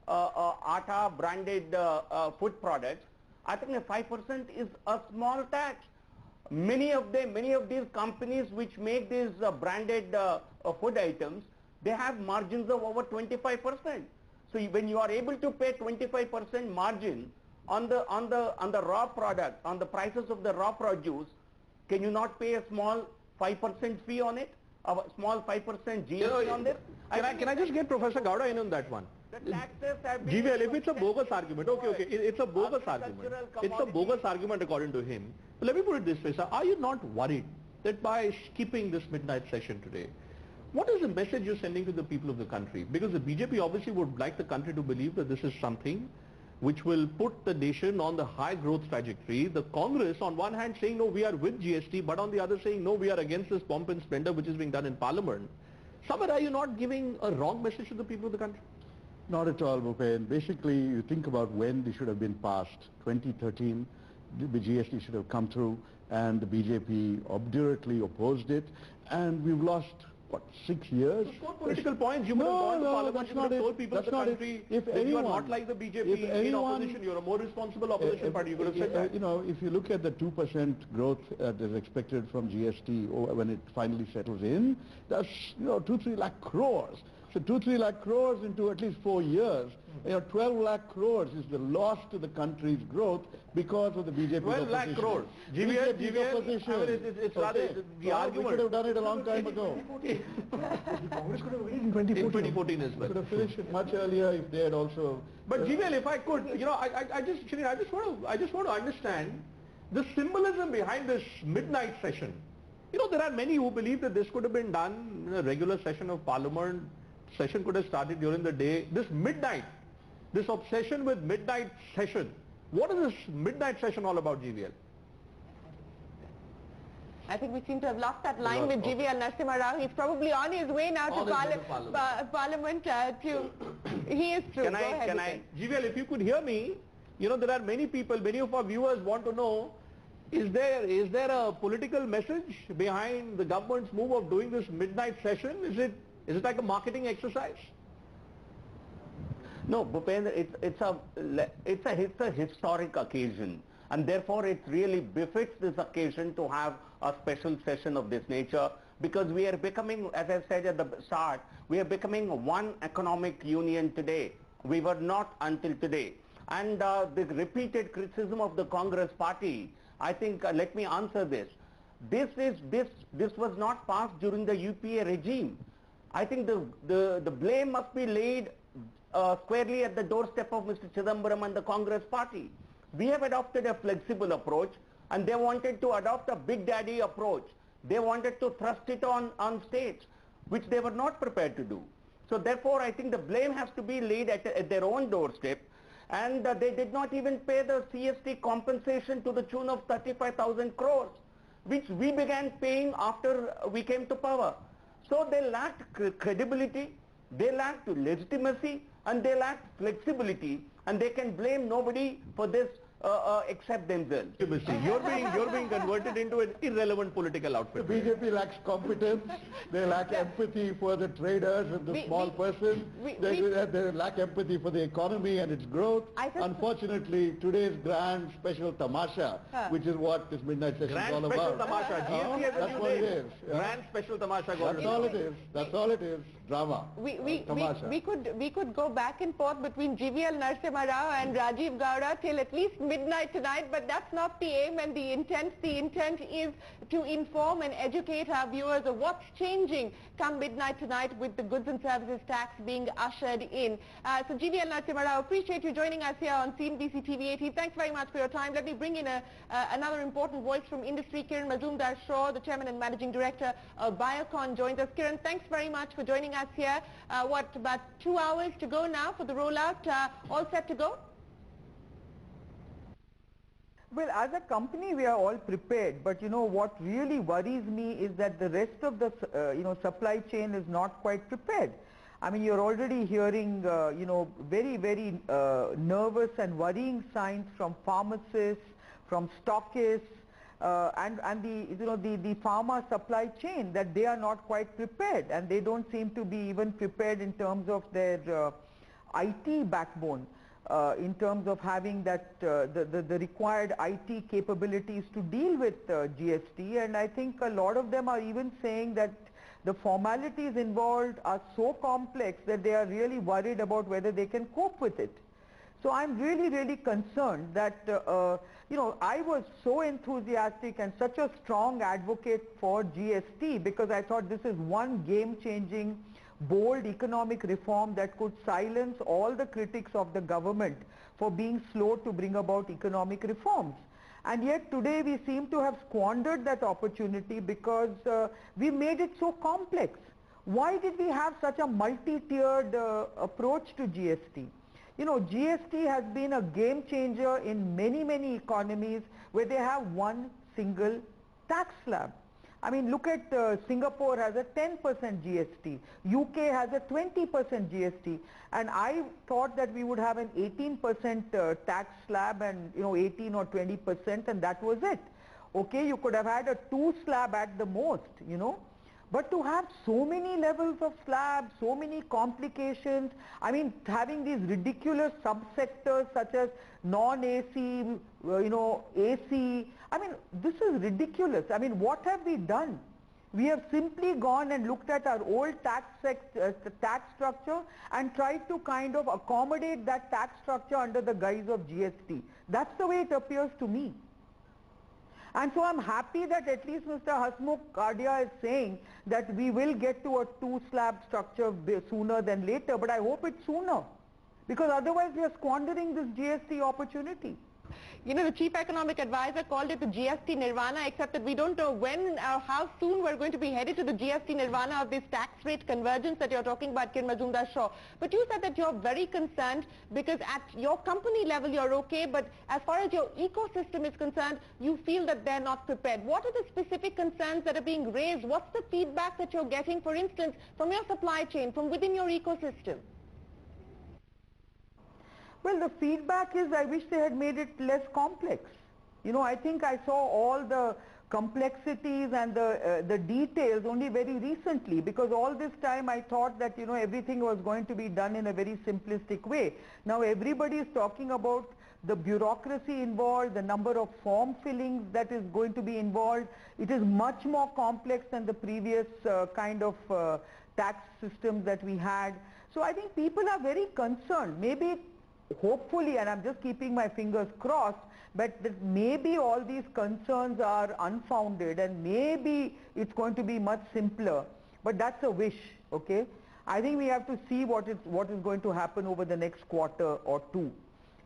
atta, branded food products, I think a 5% is a small tax. Many of these companies which make these branded food items, they have margins of over 25%. So when you are able to pay 25% margin on the raw product, on the prices of the raw produce, can you not pay a small 5% fee on it? A small 5% GST on this? Can I just get Professor Gowda in on that one? The taxes have been... GVL, if it's a bogus argument, okay, it's a bogus argument. It's a bogus argument according to him. But let me put it this way, sir. Are you not worried that by skipping this midnight session today, what is the message you're sending to the people of the country? Because the BJP obviously would like the country to believe that this is something which will put the nation on the high growth trajectory. The Congress on one hand saying no, we are with GST, but on the other saying no, we are against this pomp and splendor which is being done in Parliament. Somewhere are you not giving a wrong message to the people of the country? Not at all, Bhupen. Basically, you think about when they should have been passed. 2013, the GST should have come through, and the BJP obdurately opposed it, and we've lost, what, 6 years? So score political points. You would have gone to Parliament, you would have told people of the country that you are not like the BJP in opposition, you're a more responsible opposition party. You could have said that. You know, if you look at the 2% growth that is expected from GST when it finally settles in, that's, 2-3 lakh crores. So 2-3 lakh crores into at least 4 years, 12 lakh crores is the loss to the country's growth because of the BJP 12 lakh crores. GVL, it's rather the argument. We could have done it a long time ago. Congress could have waited in 2014. In 2014 as well. Could have finished it much earlier if they had also... But GVL, if I could, I just want to understand the symbolism behind this midnight session. There are many who believe that this could have been done in a regular session of Parliament. Session could have started during the day. This midnight, this obsession with midnight session. What is this midnight session all about, GVL? I think we seem to have lost that line with GVL Narasimha Rao. He's probably on his way now to Parliament. He is true. Can I, GVL, if you could hear me, there are many people, many of our viewers want to know, is there a political message behind the government's move of doing this midnight session? Is it like a marketing exercise? No, Bhupendra, it's a historic occasion, and therefore it really befits this occasion to have a special session of this nature, because we are becoming, as I said at the start, we are becoming one economic union today. We were not until today. And the repeated criticism of the Congress party, I think, let me answer this. This was not passed during the UPA regime. I think the blame must be laid squarely at the doorstep of Mr. Chidambaram and the Congress party. We have adopted a flexible approach, and they wanted to adopt a big daddy approach. They wanted to thrust it on states, which they were not prepared to do. So therefore, I think the blame has to be laid at their own doorstep, and they did not even pay the CST compensation to the tune of 35,000 crores, which we began paying after we came to power. So they lacked credibility, they lacked legitimacy, and they lacked flexibility, and they can blame nobody for this except themselves. You're being converted into an irrelevant political outfit. The BJP lacks competence, they lack empathy for the traders and the small person, they lack empathy for the economy and its growth. Unfortunately, today's grand special tamasha, which is what this midnight session is all about. Grand special tamasha, GST has a new name. Grand special tamasha. That's all it is. That's all it is. Drama. We could go back and forth between GVL Narasimha Rao and Rajiv Gowda till at least midnight tonight, but that's not the aim and the intent. The intent is to inform and educate our viewers of what's changing come midnight tonight with the goods and services tax being ushered in. So GVL Narasimha Rao, appreciate you joining us here on CNBC TV18. Thanks very much for your time. Let me bring in another important voice from industry. Kiran Mazumdar-Shaw, the Chairman and Managing Director of Biocon, joins us. Kiran, thanks very much for joining us here. About 2 hours to go now for the rollout. All set to go? Well, as a company, we are all prepared. But what really worries me is that the rest of the supply chain is not quite prepared. I mean, you're already hearing, very, very nervous and worrying signs from pharmacists, from stockists, and the pharma supply chain, that they are not quite prepared, and they don't seem to be even prepared in terms of their IT backbone, in terms of having that the required IT capabilities to deal with GST. And I think a lot of them are even saying that the formalities involved are so complex that they are really worried about whether they can cope with it. So I'm really, really concerned that, I was so enthusiastic and such a strong advocate for GST, because I thought this is one game-changing, bold economic reform that could silence all the critics of the government for being slow to bring about economic reforms. And yet today we seem to have squandered that opportunity because we made it so complex. Why did we have such a multi-tiered approach to GST? GST has been a game changer in many, many economies where they have one single tax slab. I mean, look at Singapore has a 10% GST, UK has a 20% GST, and I thought that we would have an 18% tax slab and 18 or 20%, and that was it. Okay, you could have had a 2 slab at the most, but to have so many levels of slabs, so many complications, I mean, having these ridiculous subsectors such as non-AC, AC, I mean, this is ridiculous. I mean, what have we done? We have simply gone and looked at our old tax structure and tried to kind of accommodate that tax structure under the guise of GST. That's the way it appears to me. And so I'm happy that at least Mr. Hasmukh Kadia is saying that we will get to a 2-slab structure sooner than later, but I hope it's sooner, because otherwise we are squandering this GST opportunity. The Chief Economic Advisor called it the GST Nirvana, except that we don't know when or how soon we're going to be headed to the GST Nirvana of this tax rate convergence that you're talking about, Kiran Majumdar-Shaw. But you said that you're very concerned because at your company level you're okay, but as far as your ecosystem is concerned, you feel that they're not prepared. What are the specific concerns that are being raised? What's the feedback that you're getting, for instance, from your supply chain, from within your ecosystem? Well, the feedback is I wish they had made it less complex. I think I saw all the complexities and the details only very recently, because all this time I thought that, everything was going to be done in a very simplistic way. Now everybody is talking about the bureaucracy involved, the number of form fillings that is going to be involved. It is much more complex than the previous kind of tax systems that we had. So I think people are very concerned. Maybe hopefully, and I'm just keeping my fingers crossed, but that maybe all these concerns are unfounded and maybe it's going to be much simpler. But that's a wish, okay? I think we have to see what is going to happen over the next quarter or two.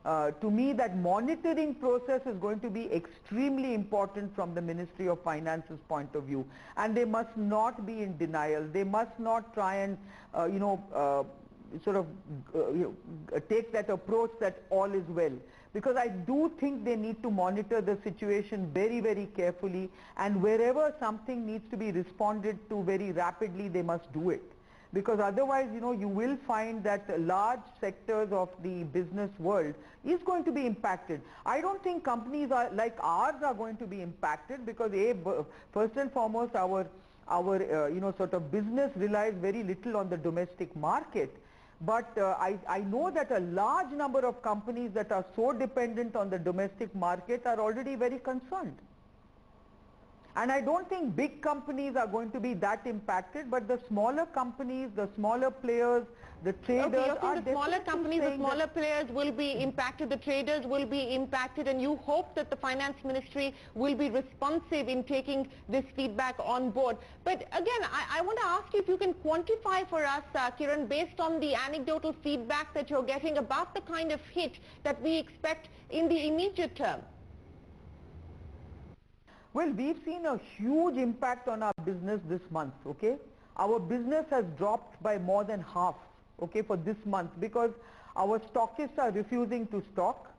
To me, that monitoring process is going to be extremely important from the Ministry of Finance's point of view. And they must not be in denial. They must not try and, take that approach that all is well, because I do think they need to monitor the situation very, very carefully, and wherever something needs to be responded to very rapidly, they must do it, because otherwise, you will find that large sectors of the business world is going to be impacted. I don't think companies like ours are going to be impacted, because first and foremost, our business relies very little on the domestic market. But I know that a large number of companies that are so dependent on the domestic market are already very concerned. And I don't think big companies are going to be that impacted, but the smaller companies, the smaller players, the traders are the smaller companies, the smaller players will be impacted, the traders will be impacted, and you hope that the Finance Ministry will be responsive in taking this feedback on board. But again, I want to ask you if you can quantify for us, Kiran, based on the anecdotal feedback that you're getting about the kind of hit that we expect in the immediate term. Well, we've seen a huge impact on our business this month, okay? Our business has dropped by more than half, okay, for this month, because our stockists are refusing to stock.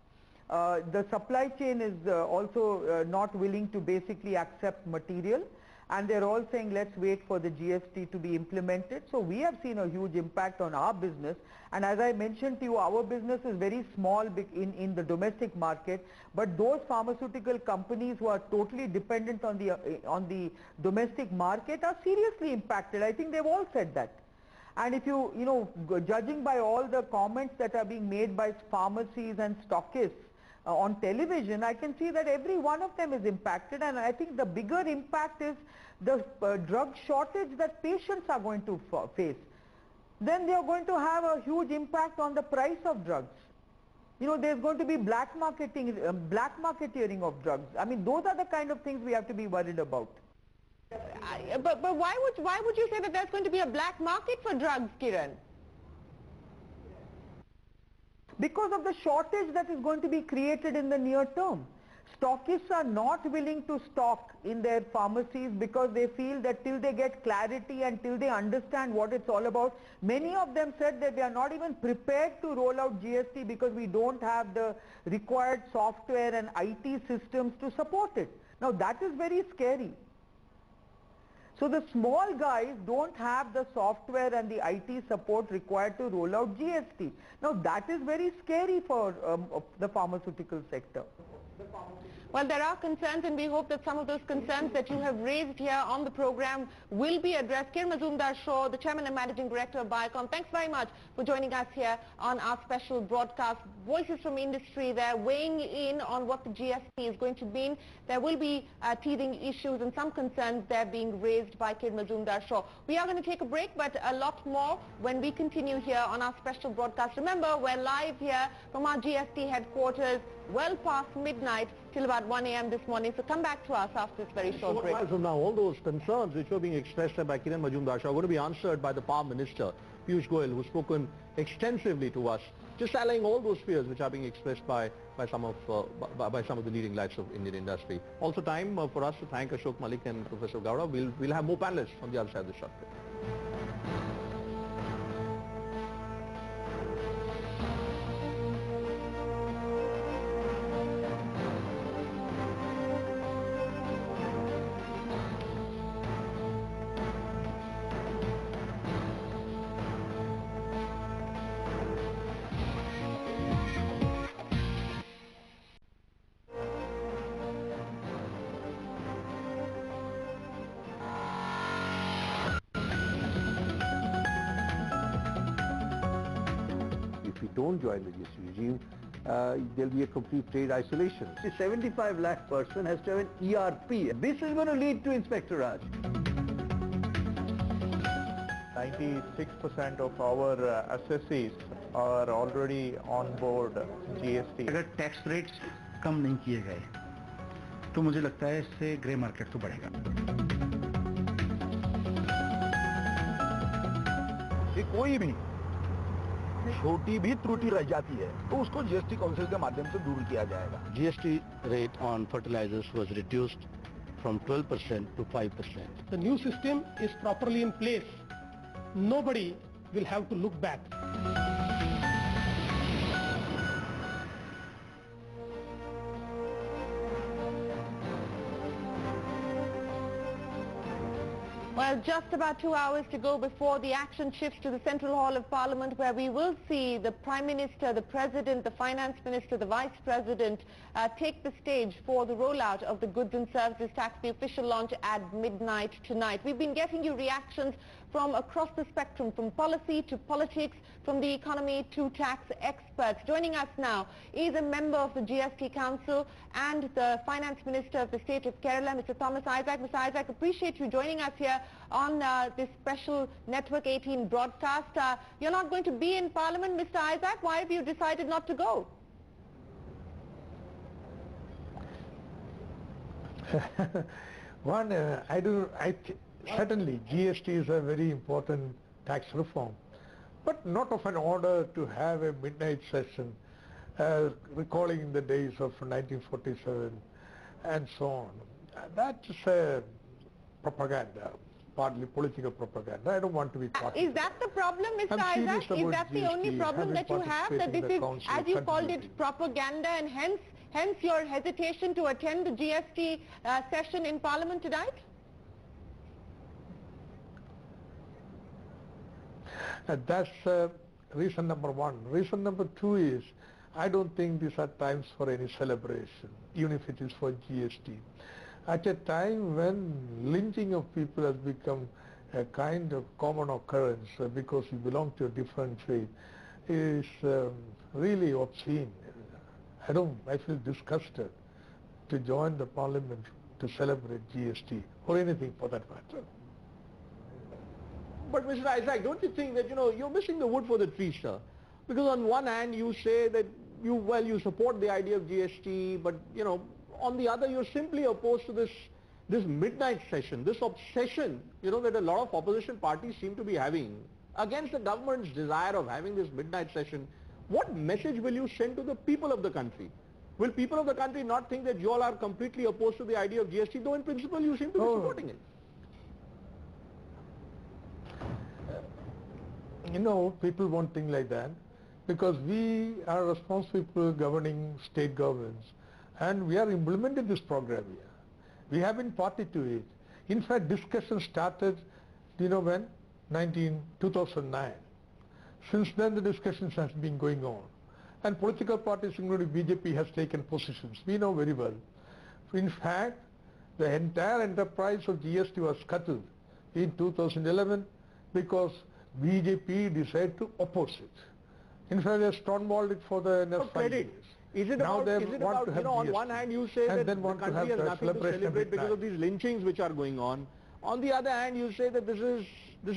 The supply chain is also not willing to basically accept material. and they're all saying let's wait for the GST to be implemented. So we have seen a huge impact on our business, and as I mentioned to you, our business is very small in the domestic market, but those pharmaceutical companies who are totally dependent on the domestic market are seriously impacted. I think they've all said that. And if judging by all the comments that are being made by pharmacies and stockists on television, I can see that every one of them is impacted, and I think the bigger impact is the drug shortage that patients are going to face. Then they are going to have a huge impact on the price of drugs. There's going to be black marketeering of drugs. I mean, those are the kind of things we have to be worried about. But why would you say that there's going to be a black market for drugs, Kiran? Because of the shortage that is going to be created in the near term. Stockists are not willing to stock in their pharmacies because they feel that till they get clarity and till they understand what it's all about. Many of them said that they are not even prepared to roll out GST because we don't have the required software and IT systems to support it. Now that is very scary. So the small guys don't have the software and the IT support required to roll out GST. Now that is very scary for the pharmaceutical sector. Well, there are concerns, and we hope that some of those concerns that you have raised here on the program will be addressed. Kiran Mazumdar-Shaw, the Chairman and Managing Director of Biocon, thanks very much for joining us here on our special broadcast. Voices from industry there weighing in on what the GST is going to mean. There will be teething issues and some concerns there being raised by Kiran Mazumdar-Shaw. We are going to take a break, but a lot more when we continue here on our special broadcast. Remember, we're live here from our GST headquarters well past midnight till about 1 a.m. this morning. So come back to us after this very short break. From now, all those concerns which were being expressed by Kiran Mazumdar-Shaw are going to be answered by the Power Minister, Piyush Goyal, who's spoken extensively to us, just allaying all those fears which are being expressed by some of the leading lights of Indian industry. Also time for us to thank Ashok Malik and Professor Gowda. We'll have more panelists on the other side of the short break. If we don't join the GST regime, there'll be a complete trade isolation. The 75 lakh person has to have an ERP. This is going to lead to Inspector Raj. 96% of our assessees are already on board GST. अगर tax rates कम नहीं किए गए तो मुझे लगता है इससे grey market तो बढ़ेगा। कोई भी छोटी भी त्रुटि रह जाती है तो उसको जीएसटी काउंसिल के माध्यम से दूर किया जाएगा। GST rate on fertilizers was reduced from 12% to 5%. The new system is properly in place. Nobody will have to look back. Well, just about 2 hours to go before the action shifts to the Central Hall of Parliament, where we will see the Prime Minister, the President, the Finance Minister, the Vice President take the stage for the rollout of the Goods and Services Tax, the official launch at midnight tonight. We've been getting you reactions from across the spectrum, from policy to politics, from the economy to tax experts. Joining us now is a member of the GST Council and the Finance Minister of the state of Kerala, Mr. Thomas Isaac. Mr. Isaac, appreciate you joining us here on this special Network 18 broadcast. You're not going to be in Parliament, Mr. Isaac. Why have you decided not to go? One, certainly GST is a very important tax reform, but not of an order to have a midnight session, recalling the days of 1947 and so on. That's propaganda, partly political propaganda. I don't want to be part of Is that the problem, Mr. Isaac? Is that the only problem that you have, that this is, as you called it, propaganda, and hence your hesitation to attend the GST session in Parliament tonight? That's reason number one. Reason number two is, I don't think these are times for any celebration, even if it is for GST. At a time when lynching of people has become a kind of common occurrence because you belong to a different faith, is really obscene. I feel disgusted to join the parliament to celebrate GST or anything for that matter. But Mr. Isaac, don't you think that, you're missing the wood for the trees, sir? Because on one hand you say that you support the idea of GST, but, on the other you're simply opposed to this midnight session, this obsession, that a lot of opposition parties seem to be having against the government's desire of having this midnight session. What message will you send to the people of the country? Will people of the country not think that you all are completely opposed to the idea of GST, though in principle you seem to be supporting it? People won't think like that because we are responsible people governing state governments and we are implementing this program here. We have been party to it. In fact, discussion started, when? 2009. Since then the discussions has been going on. And political parties including BJP has taken positions. We know very well. In fact, the entire enterprise of GST was scuttled in 2011 because BJP decided to oppose it. In fact, they stonewalled it for the next 5 years. Is it about, on one hand you say that the country has nothing to celebrate because of these lynchings which are going on. On the other hand, you say that this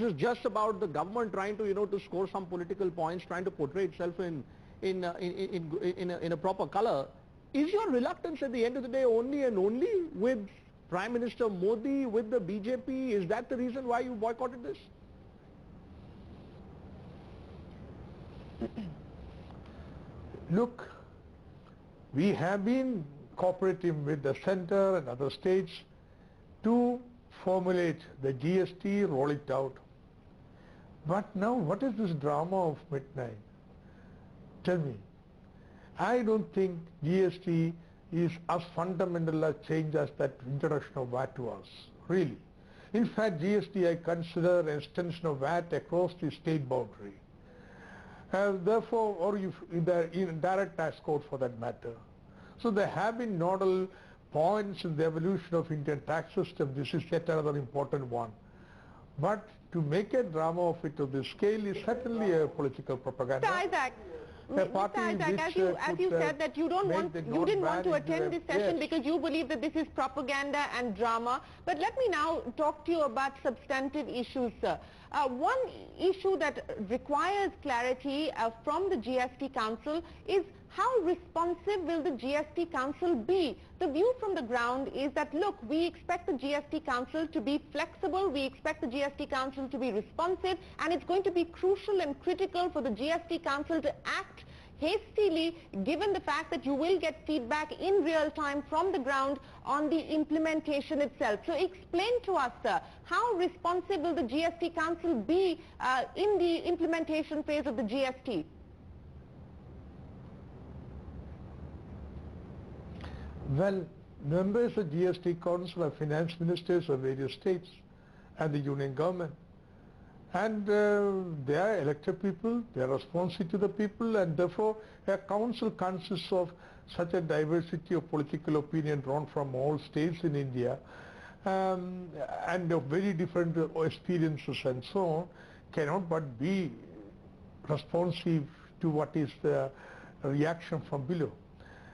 is just about the government trying to, to score some political points, trying to portray itself in a proper color. Is your reluctance at the end of the day only and only with Prime Minister Modi, with the BJP? Is that the reason why you boycotted this? Look, we have been cooperating with the center and other states to formulate the GST, roll it out. But now what is this drama of midnight? Tell me. I don't think GST is as fundamental a change as that introduction of VAT was, really. In fact, GST I consider an extension of VAT across the state boundary. Therefore, or in direct tax code for that matter. So there have been nodal points in the evolution of Indian tax system. This is yet another important one. But to make a drama of it to this scale is certainly a political propaganda. Mr. Isaac, as you said that you didn't want to attend this session because you believe that this is propaganda and drama. But let me now talk to you about substantive issues, sir. One issue that requires clarity from the GST Council is how responsive will the GST Council be? The view from the ground is that, look, we expect the GST Council to be flexible, we expect the GST Council to be responsive, and it's going to be crucial and critical for the GST Council to act hastily, given the fact that you will get feedback in real time from the ground on the implementation itself. So explain to us, sir, how responsive will the GST Council be in the implementation phase of the GST? Well, members of GST Council are finance ministers of various states and the union government. And they are elected people, they are responsive to the people, and therefore a council consists of such a diversity of political opinion drawn from all states in India and of very different experiences and so on, cannot but be responsive to what is the reaction from below.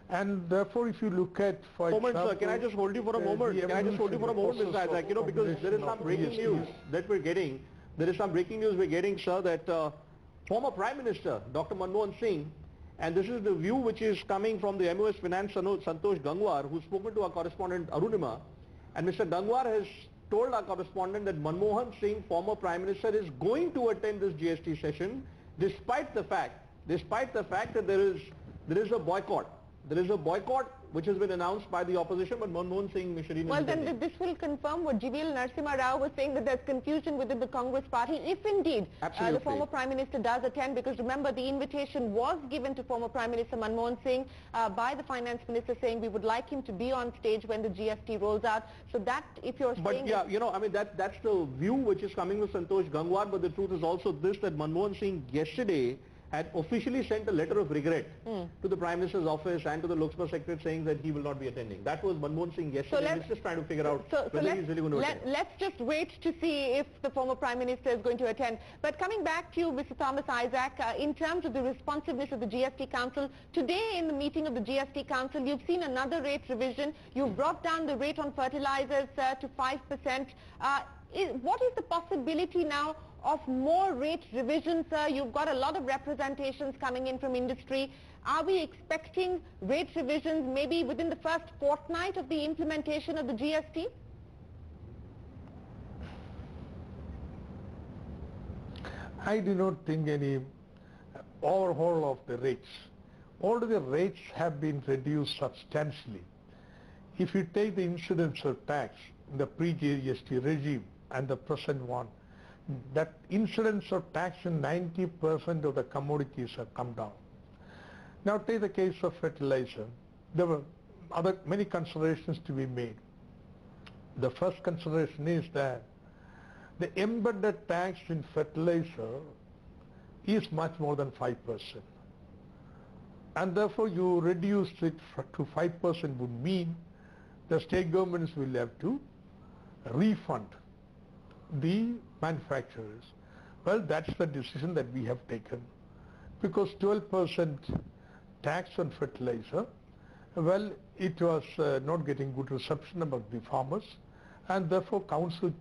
And therefore, if you look at, for example... Sir, can I just hold you for a moment? Can I just hold you for a moment, Mr. Isaac? Because there is some breaking news that we're getting. There is some breaking news we're getting, sir, that former Prime Minister, Dr. Manmohan Singh, and this is the view which is coming from the MOS Finance Santosh Gangwar, who's spoken to our correspondent Arunima, and Mr. Gangwar has told our correspondent that Manmohan Singh, former Prime Minister, is going to attend this GST session despite the fact that there is a boycott. There is a boycott which has been announced by the opposition, but Manmohan Singh, Mishrin Well, is then attending. this will confirm what GVL Narasimha Rao was saying, that there's confusion within the Congress party, if indeed the former Prime Minister does attend, because remember the invitation was given to former Prime Minister Manmohan Singh by the Finance Minister saying we would like him to be on stage when the GST rolls out. So that, if you're But saying... yeah, you know, I mean, that's the view which is coming with Santosh Gangwar, but the truth is also this, that Manmohan Singh yesterday had officially sent a letter of regret to the Prime Minister's office and to the Lok Sabha Secretary saying that he will not be attending. That was Manmohan Singh yesterday. He's just trying to figure out whether he's really going to attend. Let's just wait to see if the former Prime Minister is going to attend. But coming back to you, Mr. Thomas Isaac, in terms of the responsiveness of the GST Council, today in the meeting of the GST Council, you've seen another rate revision. You've brought down the rate on fertilizers to 5%. What is the possibility now of more rate revisions, sir? You've got a lot of representations coming in from industry. Are we expecting rate revisions maybe within the first fortnight of the implementation of the GST? I do not think any overhaul of the rates. All the rates have been reduced substantially. If you take the incidence of tax in the pre-GST regime and the present one, that incidence of tax in 90% of the commodities have come down. Now take the case of fertilizer. There were many considerations to be made. The first consideration is that the embedded tax in fertilizer is much more than 5%. And therefore you reduce it to 5% would mean the state governments will have to refund the manufacturers. Well, that's the decision that we have taken, because 12% tax on fertilizer, well, it was not getting good reception among the farmers, and therefore council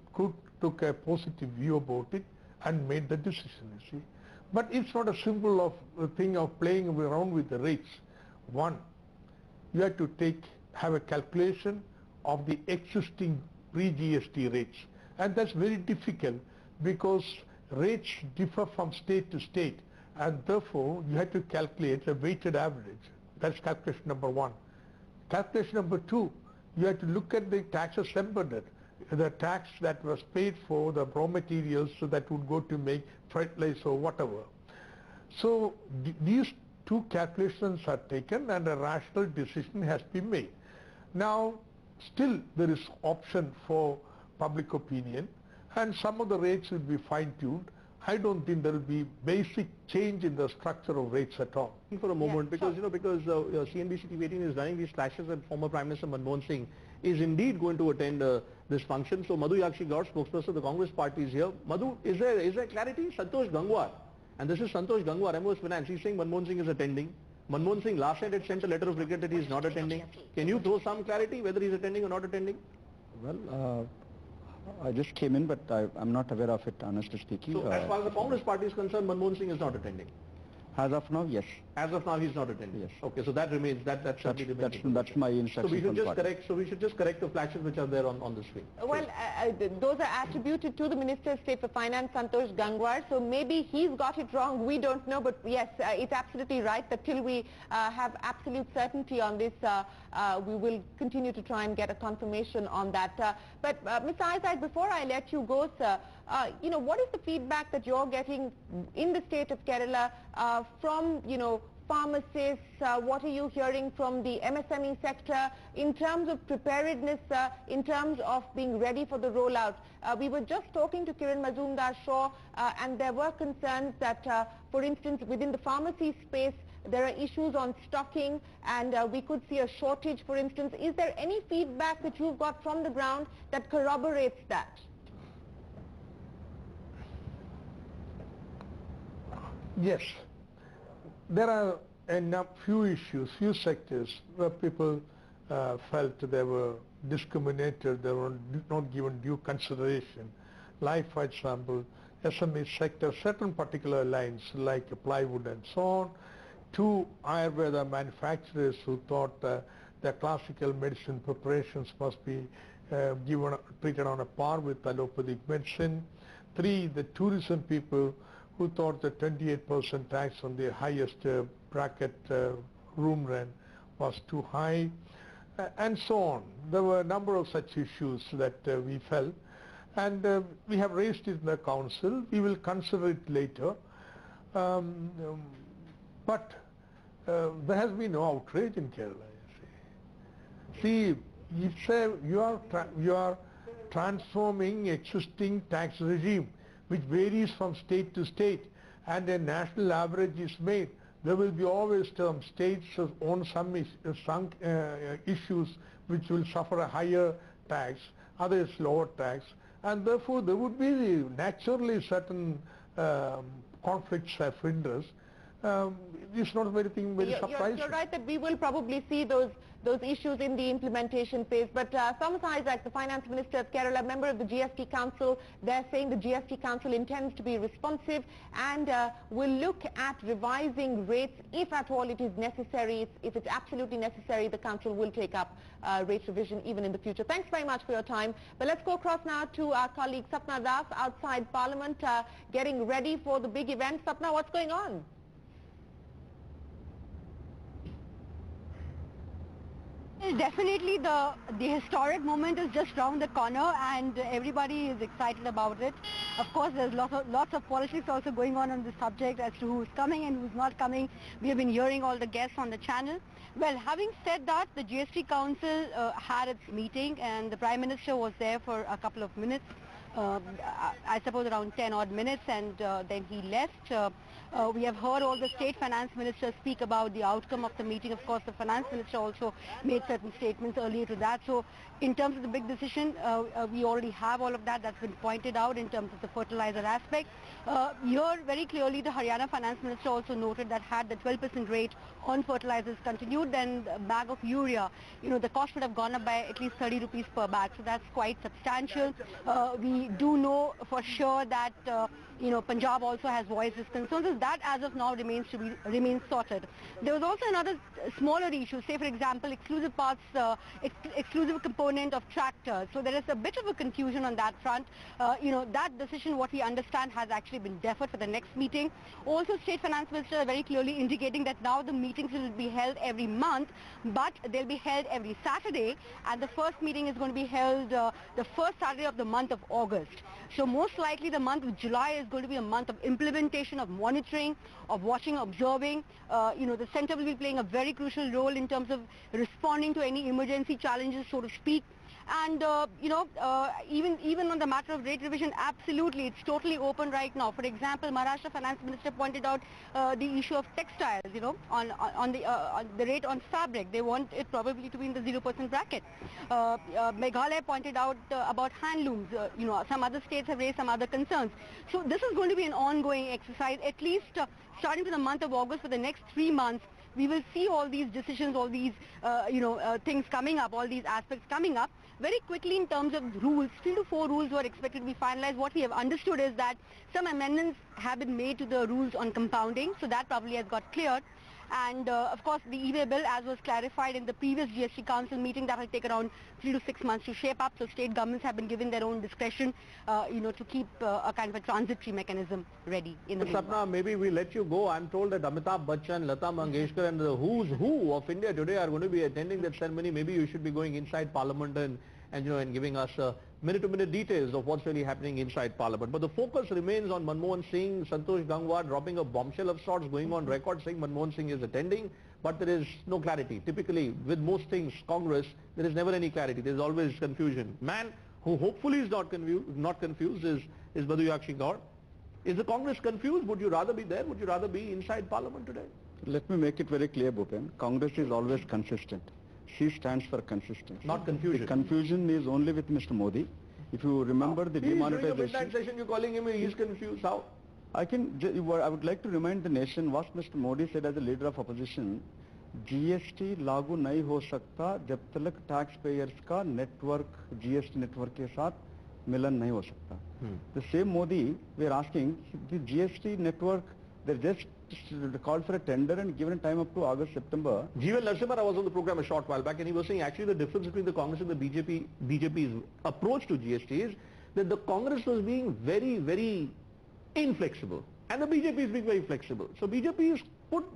took a positive view about it and made the decision, you see. But it's not a simple thing of playing around with the rates. One, you have to have a calculation of the existing pre-GST rates. And that's very difficult because rates differ from state to state, and therefore you have to calculate a weighted average. That's calculation number one. Calculation number two, you have to look at the taxes embedded, the tax that was paid for the raw materials so that would go to make fertilizer or whatever. So these two calculations are taken and a rational decision has been made. Now still there is option for public opinion, and some of the rates will be fine-tuned. I don't think there will be basic change in the structure of rates at all. For a moment, because CNBC TV18 is running these flashes, and former Prime Minister Manmohan Singh is indeed going to attend this function. So Madhu Yakshi Gaur, spokesperson of the Congress party, is here. Madhu, is there clarity? Santosh Gangwar, and this is Santosh Gangwar, MOS Finance, he's saying Manmohan Singh is attending. Manmohan Singh last night had sent a letter of regret that he is not attending. Can you throw some clarity whether he is attending or not attending? Well, I just came in, but I'm not aware of it, honestly speaking. So as far as the Congress party is concerned, Manmohan Singh is not attending. As of now, yes. As of now, he's not attending. Yes. Okay, so that remains. That's my instruction. So we should just correct. So we should just correct the flashes which are there on the screen. Well, those are attributed to the Minister of State for Finance, Santosh Gangwar. So maybe he's got it wrong. We don't know. But yes, it's absolutely right that till we have absolute certainty on this, we will continue to try and get a confirmation on that. But Mr. Isaac, before I let you go, sir, what is the feedback that you're getting in the state of Kerala from, pharmacists? What are you hearing from the MSME sector in terms of preparedness, in terms of being ready for the rollout? We were just talking to Kiran Mazumdar-Shaw, and there were concerns that, for instance, within the pharmacy space, there are issues on stocking, and we could see a shortage, for instance. Is there any feedback that you've got from the ground that corroborates that? Yes. There are few issues, few sectors where people felt they were discriminated, they were not given due consideration. Like, for example, SME sector, certain particular lines like plywood and so on. Two Ayurveda manufacturers who thought the classical medicine preparations must be treated on a par with allopathic medicine. Three, the tourism people who thought the 28% tax on the highest bracket room rent was too high. and so on. There were a number of such issues that we felt, and we have raised it in the council. We will consider it later. But there has been no outrage in Kerala. See, you are transforming existing tax regime, which varies from state to state, and a national average is made. There will be always some states on some issues which will suffer a higher tax, others lower tax, and therefore there would be naturally certain conflicts of interest. It's not very surprising. You're right that we will probably see those issues in the implementation phase. But Thomas Isaac, the Finance Minister of Kerala, member of the GST Council, they're saying the GST Council intends to be responsive and will look at revising rates if at all it is necessary. If it's absolutely necessary, the Council will take up rate revision even in the future. Thanks very much for your time. But let's go across now to our colleague Sapna Das outside Parliament, getting ready for the big event. Sapna, what's going on? Definitely the historic moment is just round the corner and everybody is excited about it. Of course, there's lots of politics also going on this subject as to who's coming and who's not coming. We have been hearing all the guests on the channel. Well, having said that, the GST Council had its meeting and the Prime Minister was there for a couple of minutes. I suppose around 10 odd minutes, and then he left. We have heard all the state finance ministers speak about the outcome of the meeting. Of course, the finance minister also made certain statements earlier to that. So in terms of the big decision, we already have all of that. That's been pointed out in terms of the fertilizer aspect. Here, very clearly, the Haryana finance minister also noted that had the 12% rate on fertilizers continued, then the bag of urea, the cost would have gone up by at least 30 rupees per bag. So that's quite substantial. We do know for sure that Punjab also has voiced its concerns. That as of now remains sorted. There was also another smaller issue, say for example exclusive parts, exclusive component of tractors. So there is a bit of a confusion on that front. That decision, what we understand, has actually been deferred for the next meeting. Also, State Finance Minister very clearly indicating that now the meetings will be held every month, but they'll be held every Saturday, and the first meeting is going to be held the first Saturday of the month of August. So most likely the month of July is going to be a month of implementation, of monitoring, of watching, observing. The centre will be playing a very crucial role in terms of responding to any emergency challenges, so to speak. And even on the matter of rate revision, absolutely, it's totally open right now. For example, Maharashtra Finance Minister pointed out the issue of textiles, on the rate on fabric. They want it probably to be in the 0% bracket. Meghalaya pointed out about handlooms. Some other states have raised some other concerns. So this is going to be an ongoing exercise, at least starting to the month of August. For the next 3 months, we will see all these decisions, all these things coming up, all these aspects coming up. Very quickly in terms of rules, 3 to 4 rules were expected to be finalized. What we have understood is that some amendments have been made to the rules on compounding, so that probably has got cleared. And of course the e-way bill, as was clarified in the previous GST Council meeting, that will take around 3 to 6 months to shape up. So state governments have been given their own discretion, to keep a kind of a transitory mechanism ready in the Sapna, maybe we let you go. I'm told that Amitabh Bachchan, Lata Mangeshkar and the who's who of India today are going to be attending that ceremony. Maybe you should be going inside Parliament and giving us minute-to-minute details of what's really happening inside Parliament. But the focus remains on Manmohan Singh, Santosh Gangwar dropping a bombshell of sorts, going on record saying Manmohan Singh is attending, but there is no clarity. Typically, with most things, Congress, there is never any clarity. There is always confusion. Man who hopefully is not confused is Baduyakshi Gaur. Is the Congress confused? Would you rather be there? Would you rather be inside Parliament today? Let me make it very clear, Bhupen. Congress is always consistent. She stands for consistency. Not confusion. The confusion is only with Mr. Modi. If you remember the demonetization... During the midnight session, you're calling him, he's confused. How? I would like to remind the nation what Mr. Modi said as a leader of opposition. GST लागू नहीं हो सकता जब तक tax payers का network GST network के साथ मिलन नहीं हो सकता. The same Modi, we are asking the GST network, they just called for a tender and given a time up to August, September. Jeevan Narasimha was on the program a short while back and he was saying actually the difference between the Congress and the BJP's approach to GST is that the Congress was being very, very inflexible and the BJP is being very flexible. So BJP is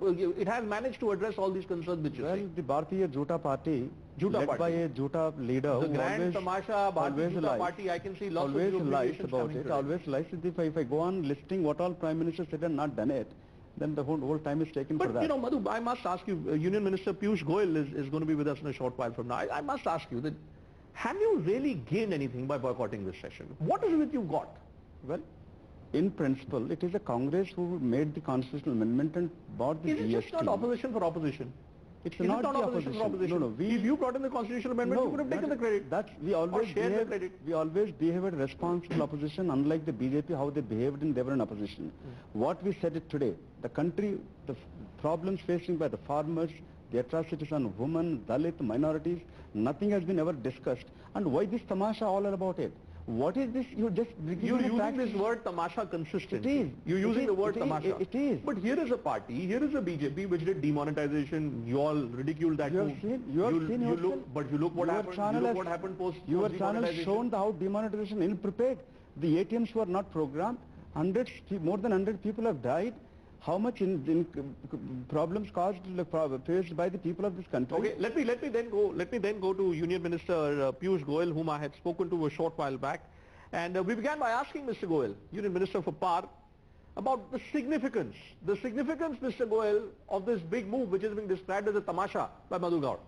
it has managed to address all these concerns which you say. Well, the Bharatiya Jota Party, Jota led party. by a Jota leader The who grand always, tamasha, Bharatiya Jata lies, Party, I can see lots always of lies publications about coming it, to always lies. If I go on listing what all Prime Minister said and not done it, then the whole time is taken for that. But you know, Madhu, I must ask you, Union Minister Piyush Goyal is going to be with us in a short while from now. I must ask you that, have you really gained anything by boycotting this session? What is it you got? Well, in principle, it is the Congress who made the constitutional amendment and bought the GST. Is it just not opposition for opposition? It's Is not it not the opposition for opposition? No, if you brought in the constitutional amendment, you could have taken the credit. That's we always share the credit. We always behaved responsible opposition, unlike the BJP, how they behaved when they were in opposition. What we said it today, the country, the problems facing by the farmers, the atrocities on women, Dalit, minorities, nothing has been ever discussed. And why this tamasha all about it? What is this? You're using this word tamasha consistently. It is. You're using the word tamasha. It is. But here is a party, here is a BJP which did demonetization. You all ridiculed that move. But you look what happened. You look what happened post Your channel demonetization. shown how demonetization ill-prepared. The ATMs were not programmed. More than 100 people have died. How much in problems caused faced by the people of this country? Okay, let me then go to Union Minister Piyush Goyal, whom I had spoken to a short while back, and we began by asking Mr. Goyal, Union Minister for Power, about the significance, Mr. Goyal, of this big move which is being described as a tamasha by Madhu Gaur.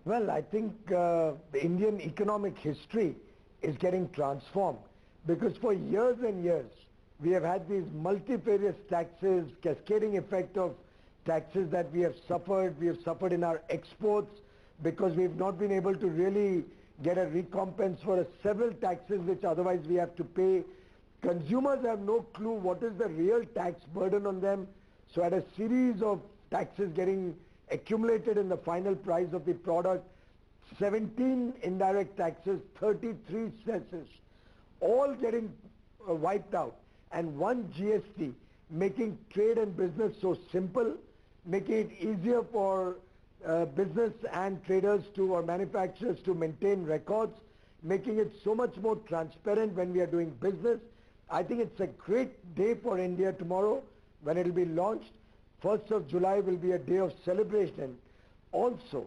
Well, I think the Indian economic history is getting transformed, because for years and years we have had these multifarious taxes, cascading effect of taxes that we have suffered. We have suffered in our exports because we've not been able to really get a recompense for several taxes which otherwise we have to pay. Consumers have no clue what is the real tax burden on them. So at a series of taxes getting accumulated in the final price of the product, 17 indirect taxes, 33 cesses, all getting wiped out. And one GST, making trade and business so simple, making it easier for business and traders or manufacturers to maintain records, making it so much more transparent when we are doing business. I think it's a great day for India tomorrow when it will be launched. 1st of July will be a day of celebration. Also,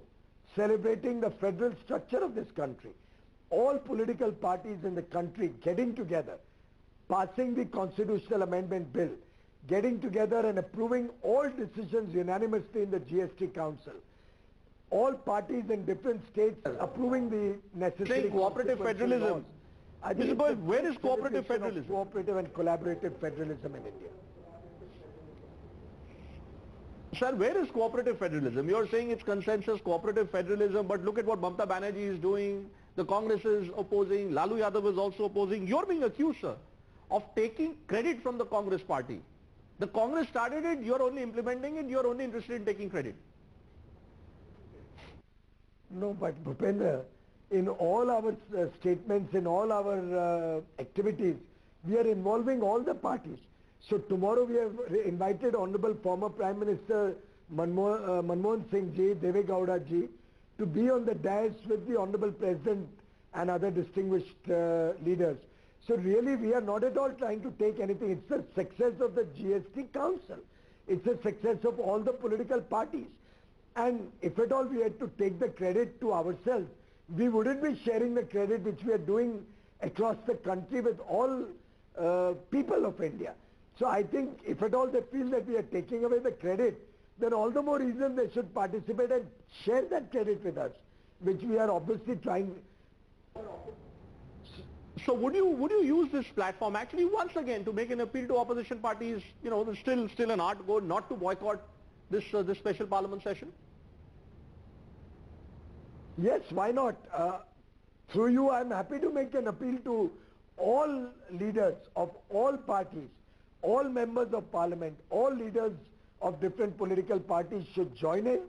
celebrating the federal structure of this country. All political parties in the country getting together, passing the constitutional amendment bill, getting together and approving all decisions unanimously in the GST Council. All parties in different states approving the necessary... Saying cooperative federalism. Mr. Goyal, where is cooperative federalism? Cooperative and collaborative federalism in India. Sir, where is cooperative federalism? You're saying it's consensus, cooperative federalism, but look at what Mamata Banerjee is doing. The Congress is opposing. Lalu Yadav is also opposing. You're being accused, sir, of taking credit from the Congress party. The Congress started it, you're only implementing it, you're only interested in taking credit. No, but Bhupendra, in all our statements, in all our activities, we are involving all the parties. So tomorrow we have invited Honorable former Prime Minister Manmohan Singh ji, Deve Gowda ji, to be on the dais with the Honorable President and other distinguished leaders. So really we are not at all trying to take anything. It's the success of the GST Council. It's the success of all the political parties. And if at all we had to take the credit to ourselves, we wouldn't be sharing the credit which we are doing across the country with all people of India. So I think if at all they feel that we are taking away the credit, then all the more reason they should participate and share that credit with us, which we are obviously trying. So would you use this platform actually once again to make an appeal to opposition parties? You know, there's still an art go not to boycott this special parliament session. Yes, why not? Through you, I'm happy to make an appeal to all leaders of all parties, all members of parliament, all leaders of different political parties should join in,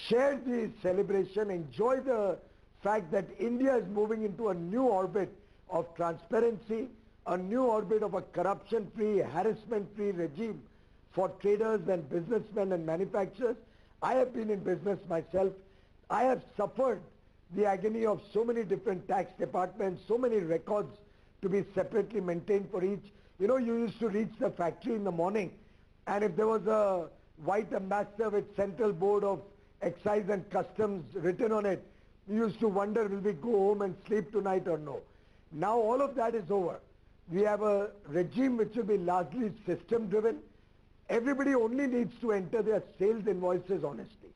share the celebration, enjoy the fact that India is moving into a new orbit of transparency, a new orbit of a corruption-free, harassment-free regime for traders and businessmen and manufacturers. I have been in business myself. I have suffered the agony of so many different tax departments, so many records to be separately maintained for each. You know, you used to reach the factory in the morning, and if there was a white ambassador with Central Board of Excise and Customs written on it, you used to wonder, will we go home and sleep tonight or no? Now all of that is over. We have a regime which will be largely system driven. Everybody only needs to enter their sales invoices honestly.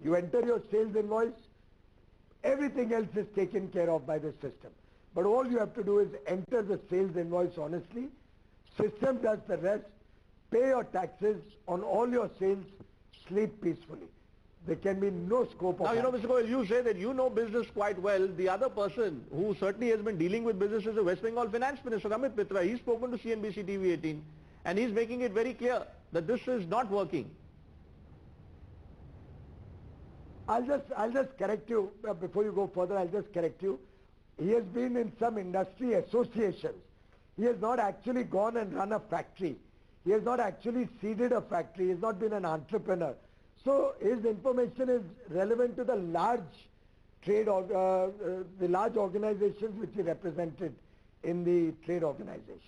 You enter your sales invoice, everything else is taken care of by the system. But all you have to do is enter the sales invoice honestly. System does the rest. Pay your taxes on all your sales, sleep peacefully. There can be no scope of... Now, you know, Mr. Goyal, you say that you know business quite well. The other person who certainly has been dealing with business is the West Bengal Finance Minister, Amit Mitra. He's spoken to CNBC TV18 and he's making it very clear that this is not working. I'll just correct you, before you go further, I'll just correct you. He has been in some industry associations. He has not actually gone and run a factory. He has not actually seeded a factory. He has not been an entrepreneur. So his information is relevant to the large trade, the large organizations which he represented in the trade organization.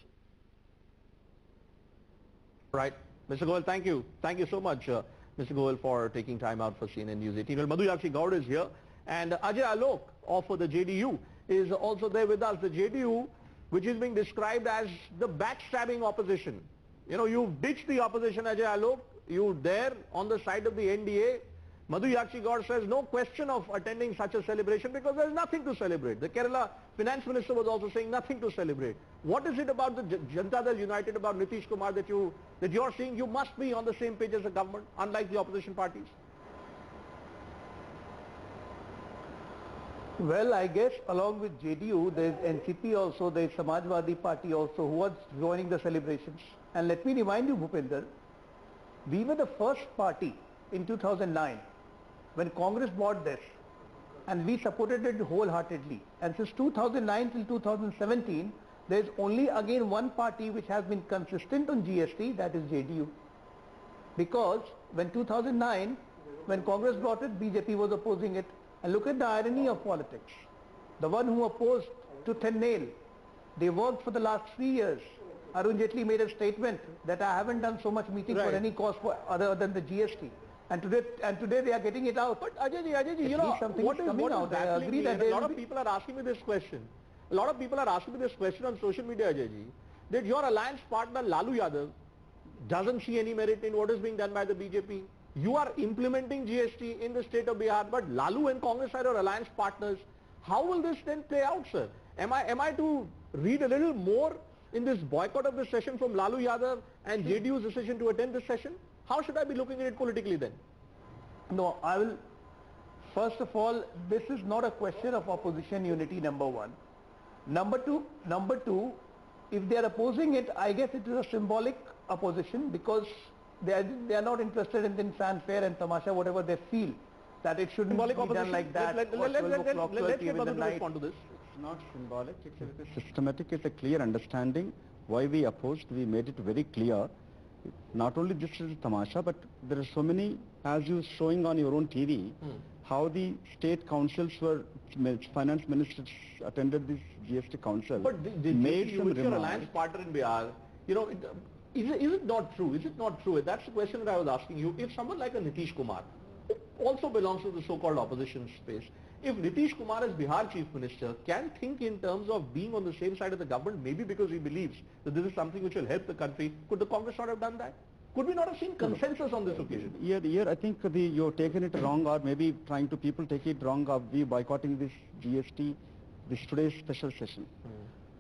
Right. Mr. Goyal, thank you. Thank you so much, Mr. Goyal, for taking time out for CNN News 18. Well, Madhu Gowda is here, and Ajay Alok of the JDU is also there with us. The JDU, which is being described as the backstabbing opposition. You know, you've ditched the opposition, Ajay Alok. You're there on the side of the NDA. Madhu Gowda says no question of attending such a celebration because there's nothing to celebrate. The Kerala Finance Minister was also saying nothing to celebrate. What is it about the Janata Dal United, about Nitish Kumar that you're seeing? You must be on the same page as the government, unlike the opposition parties. Well, I guess along with JDU, there's NCP also, there's Samajwadi Party also, who was joining the celebrations. And let me remind you, Bhupinder, we were the first party in 2009 when Congress bought this, and we supported it wholeheartedly. And since 2009 till 2017, there's only again one party which has been consistent on GST, that is JDU. Because when 2009, when Congress brought it, BJP was opposing it. And look at the irony of politics. The one who opposed to thin nail, they worked for the last 3 years. Arun Jaitley made a statement that I haven't done so much meeting for any cause other than the GST. And today they are getting it out. But Ajay, you know, what is baffling me, a lot of people are asking me this question. A lot of people are asking me this question on social media, Ajay, that your alliance partner Lalu Yadav doesn't see any merit in what is being done by the BJP. You are implementing GST in the state of Bihar, but Lalu and Congress are your alliance partners. How will this then play out, sir? Am I to read a little more in this boycott of the session from Lalu Yadav and JDU's decision to attend this session? How should I be looking at it politically then? No, I will. First of all, this is not a question of opposition unity, number one. Number two, if they are opposing it, I guess it is a symbolic opposition because they are not interested in fanfare and tamasha, whatever they feel, that it shouldn't be done like that. Let's get Madhu to respond to this. It's not symbolic, it's systematic, it's a clear understanding why we opposed. We made it very clear. Not only this is tamasha, but there are so many, as you showing on your own TV, how the state councils were, finance ministers attended this GST council. But made some remarks. Your alliance partner in Bihar, you know, is it not true? Is it not true? That's the question that I was asking you. If someone like a Nitish Kumar, who also belongs to the so-called opposition space, if Nitish Kumar as Bihar Chief Minister can think in terms of being on the same side of the government, maybe because he believes that this is something which will help the country, could the Congress not have done that? Could we not have seen consensus on this occasion? Here, I think you've taken it wrong, or maybe trying to people take it wrong of we boycotting this GST, this today's special session.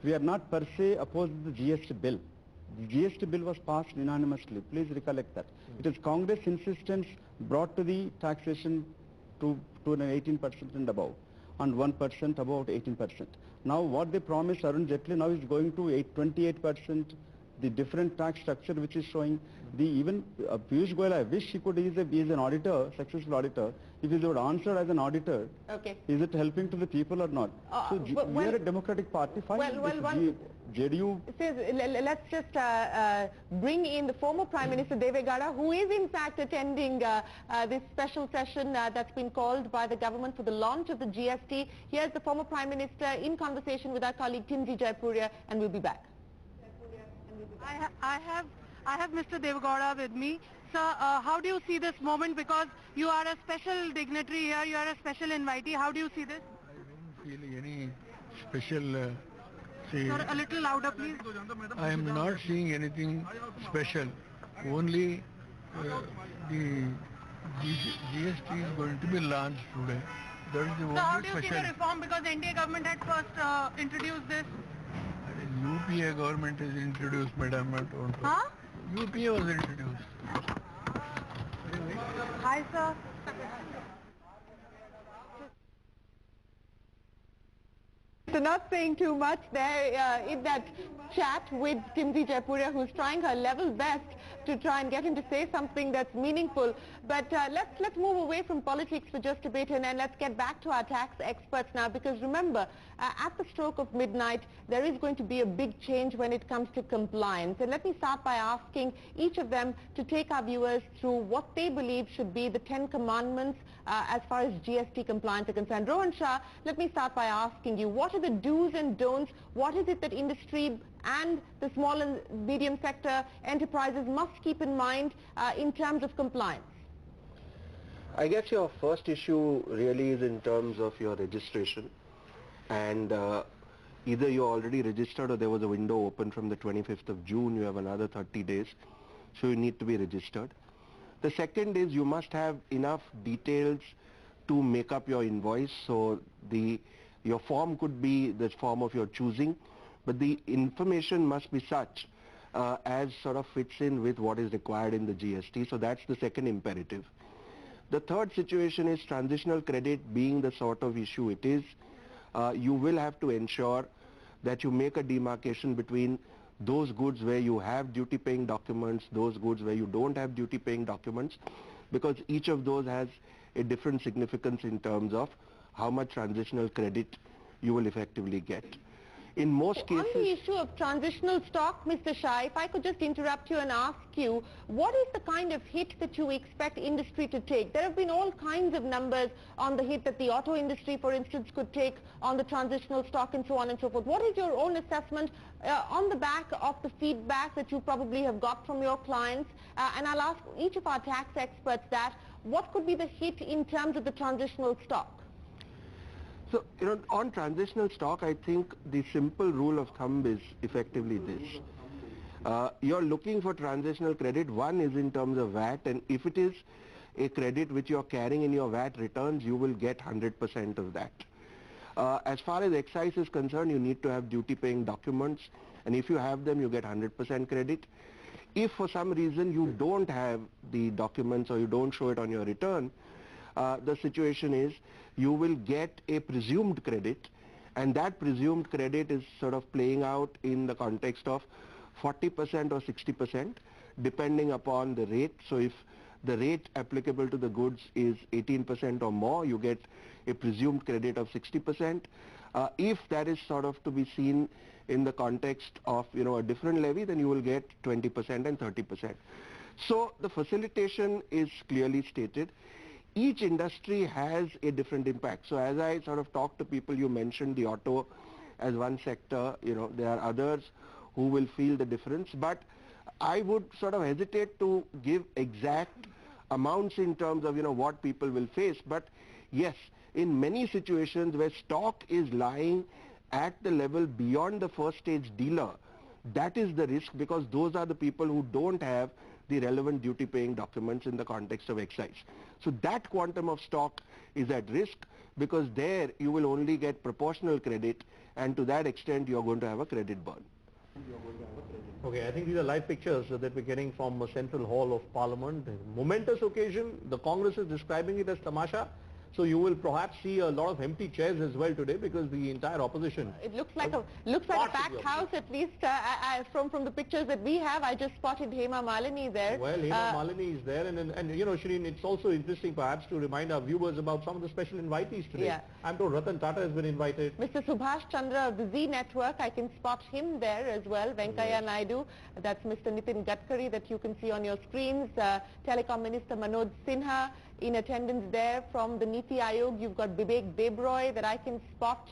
We are not per se opposed to the GST bill. The GST bill was passed unanimously. Please recollect that. It is Congress insistence brought to the taxation to an 18% and above, and 1% above 18%. Now what they promised, Arun Jaitley now is going to 28%. The different tax structure which is showing, the even Piyush Goyal, I wish he could, he is an auditor, successful auditor. If he would answer as an auditor, is it helping to the people or not? So we are a democratic party, fine. JDU. Let's just bring in the former Prime Minister Deve Gowda, who is in fact attending this special session that's been called by the government for the launch of the GST. Here's the former Prime Minister in conversation with our colleague Timji Jaipuria, and we'll be back. I have Mr. Devgowda with me. Sir, how do you see this moment? Because you are a special dignitary here, you are a special invitee. How do you see this? I don't feel any special. Sir, a little louder, please. I am not seeing anything special. Only the GST is going to be launched today. That is the So how only do you see special. the reform? Because NDA government had first introduced this. UPA government is introduced, madam. Huh? UPA was introduced. Hi, sir. So not saying too much there in that chat with Timsi Jaipuria, who's trying her level best to try and get him to say something that's meaningful. But let's move away from politics for just a bit and let's get back to our tax experts now, because remember, at the stroke of midnight, there is going to be a big change when it comes to compliance. And let me start by asking each of them to take our viewers through what they believe should be the 10 commandments as far as GST compliance are concerned. Rohan Shah, let me start by asking you, what are the do's and don'ts? What is it that industry and the small and medium sector enterprises must keep in mind in terms of compliance? I guess your first issue really is in terms of your registration, and either you're already registered or there was a window open from the 25th of June, you have another 30 days, so you need to be registered. The second is you must have enough details to make up your invoice, so your form could be the form of your choosing, but the information must be such as sort of fits in with what is required in the GST, so that's the second imperative. The third situation is transitional credit being the sort of issue it is. You will have to ensure that you make a demarcation between those goods where you have duty-paying documents, those goods where you don't have duty-paying documents, because each of those has a different significance in terms of how much transitional credit you will effectively get. In most cases... On the issue of transitional stock, Mr. Shah, if I could just interrupt you and ask you, what is the kind of hit that you expect industry to take? There have been all kinds of numbers on the hit that the auto industry, for instance, could take on the transitional stock and so on and so forth. What is your own assessment on the back of the feedback that you probably have got from your clients? And I'll ask each of our tax experts that. What could be the hit in terms of the transitional stock? So, on transitional stock, I think the simple rule of thumb is effectively this. You're looking for transitional credit. One is in terms of VAT, and if it is a credit which you're carrying in your VAT returns, you will get 100% of that. As far as excise is concerned, you need to have duty-paying documents, and if you have them, you get 100% credit. If for some reason you don't have the documents or you don't show it on your return, the situation is you will get a presumed credit, and that presumed credit is sort of playing out in the context of 40% or 60% depending upon the rate. So if the rate applicable to the goods is 18% or more, you get a presumed credit of 60%. If that is sort of to be seen in the context of a different levy, then you will get 20% and 30%. So the facilitation is clearly stated. Each industry has a different impact. So as I sort of talk to people, you mentioned the auto as one sector, there are others who will feel the difference, but I would sort of hesitate to give exact amounts in terms of what people will face. But yes, in many situations where stock is lying at the level beyond the first stage dealer, that is the risk, because those are the people who don't have the relevant duty paying documents in the context of excise. So that quantum of stock is at risk, because there you will only get proportional credit, and to that extent you are going to have a credit burn. Okay, I think these are live pictures that we're getting from Central Hall of Parliament. Momentous occasion. The Congress is describing it as tamasha. So you will perhaps see a lot of empty chairs as well today, because the entire opposition... It looks like a packed house, at least from the pictures that we have. I just spotted Hema Malini there. Well, Hema Malini is there, and Shireen, it's also interesting perhaps to remind our viewers about some of the special invitees today. Yeah. I'm told Ratan Tata has been invited. Mr. Subhash Chandra of the Z Network, I can spot him there as well. Venkaiah Naidu, that's Mr. Nitin Gadkari that you can see on your screens. Telecom Minister Manoj Sinha in attendance there from the Niti Aayog. You've got Vivek Debroy that I can spot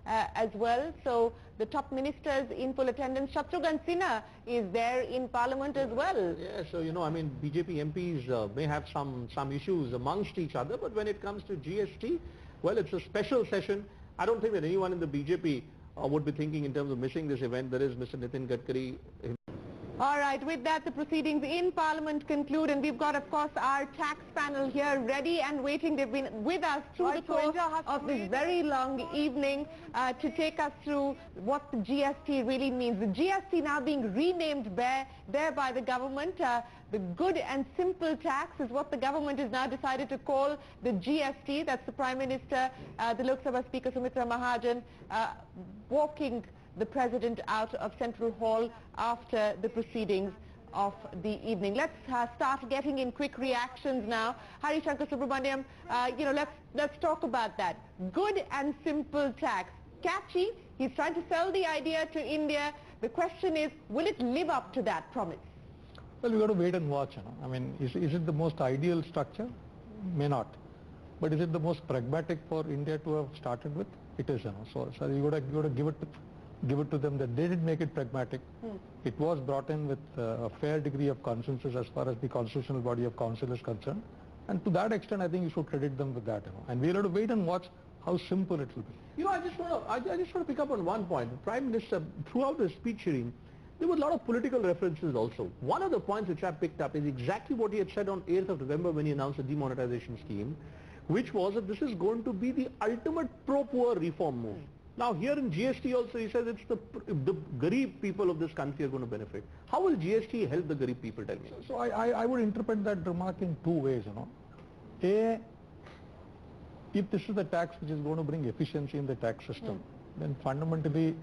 as well. So the top ministers in full attendance. Shatrughan Sinha is there in Parliament as well. Yeah, so I mean, BJP MPs may have some issues amongst each other, but when it comes to GST, well, it's a special session. I don't think that anyone in the BJP would be thinking in terms of missing this event. There is Mr. Nitin Gadkari. All right, with that the proceedings in Parliament conclude, and we've got of course our tax panel here ready and waiting. They've been with us through the course of this very long evening to take us through what the GST really means. The GST now being renamed there by the government. The good and simple tax is what the government has now decided to call the GST. That's the Prime Minister, the Lok Sabha Speaker Sumitra Mahajan, walking the President out of Central Hall after the proceedings of the evening. Let's start getting in quick reactions now. Hari Shankar Subramaniam, let's talk about that. Good and simple tax. Catchy. He's trying to sell the idea to India. The question is, will it live up to that promise? Well, we've got to wait and watch. I mean, is it the most ideal structure? May not. But is it the most pragmatic for India to have started with? It is. So you got to give it to them that they did make it pragmatic. It was brought in with a fair degree of consensus as far as the constitutional body of council is concerned, and to that extent I think you should credit them with that. And we'll have to wait and watch how simple it will be. I just want to pick up on one point. The Prime Minister, throughout the speech, Shireen, there were a lot of political references also. One of the points which I picked up is exactly what he had said on 8th of November when he announced the demonetization scheme, which was that this is going to be the ultimate pro-poor reform move. Now here in GST also he says it's the Garib people of this country are going to benefit. How will GST help the Garib people, tell me? So I would interpret that remark in two ways. A, if this is the tax which is going to bring efficiency in the tax system, then fundamentally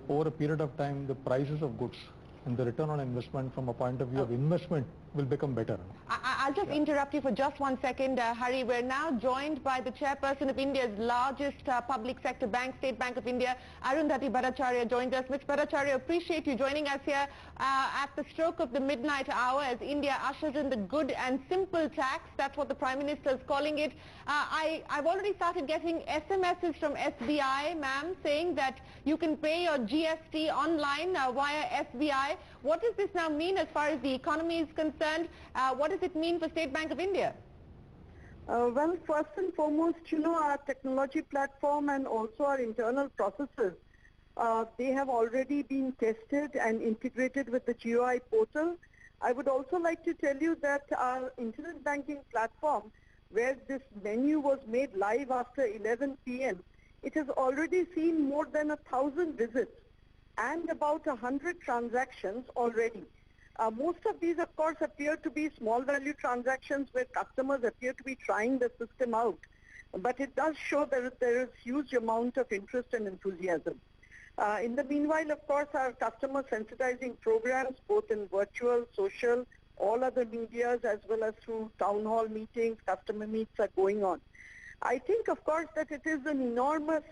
over a period of time the prices of goods and the return on investment from a point of view of investment will become better. I'll just interrupt you for just 1 second, Hari. We're now joined by the chairperson of India's largest public sector bank, State Bank of India, Arundhati Bhattacharya joins us. Ms. Bhattacharya, appreciate you joining us here at the stroke of the midnight hour as India ushers in the good and simple tax. That's what the Prime Minister is calling it. I've already started getting SMSs from SBI, ma'am, saying that you can pay your GST online via SBI. What does this now mean as far as the economy is concerned? What does it mean for State Bank of India? Well, first and foremost, our technology platform and also our internal processes, they have already been tested and integrated with the GUI portal. I would also like to tell you that our internet banking platform, where this menu was made live after 11 p.m., it has already seen more than 1,000 visits and about 100 transactions already. Most of these, of course, appear to be small value transactions where customers appear to be trying the system out. But it does show that there is huge amount of interest and enthusiasm. In the meanwhile, of course, our customer sensitizing programs, both in virtual, social, all other medias, as well as through town hall meetings, customer meets are going on. I think, of course, that it is an enormous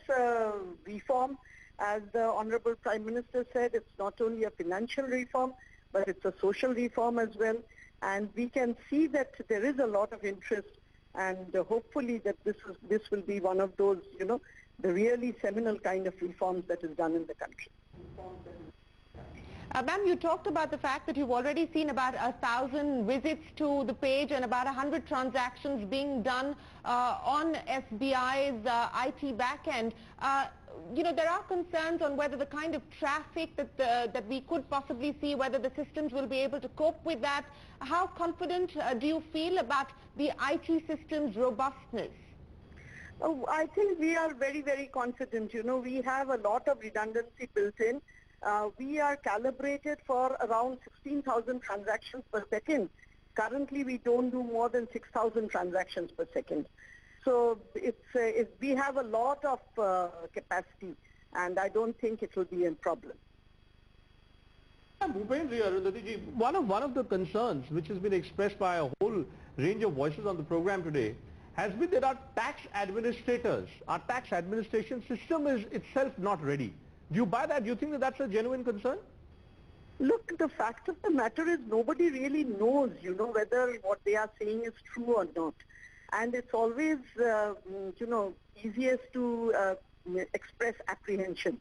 reform. As the Honorable Prime Minister said, it's not only a financial reform, but it's a social reform as well. And we can see that there is a lot of interest, and hopefully that this will be one of those, the really seminal kind of reforms that is done in the country. Ma'am, you talked about the fact that you've already seen about 1,000 visits to the page and about 100 transactions being done on SBI's IT backend. There are concerns on whether the kind of traffic that we could possibly see, whether the systems will be able to cope with that. How confident do you feel about the IT system's robustness? Oh, I think we are very, very confident. We have a lot of redundancy built in. We are calibrated for around 16,000 transactions per second. Currently, we don't do more than 6,000 transactions per second. So we have a lot of capacity, and I don't think it will be a problem. One of the concerns which has been expressed by a whole range of voices on the program today has been that our tax administrators, our tax administration system is itself not ready. Do you buy that? Do you think that that's a genuine concern? Look, the fact of the matter is nobody really knows, whether what they are saying is true or not. and it's always, easiest to express apprehensions.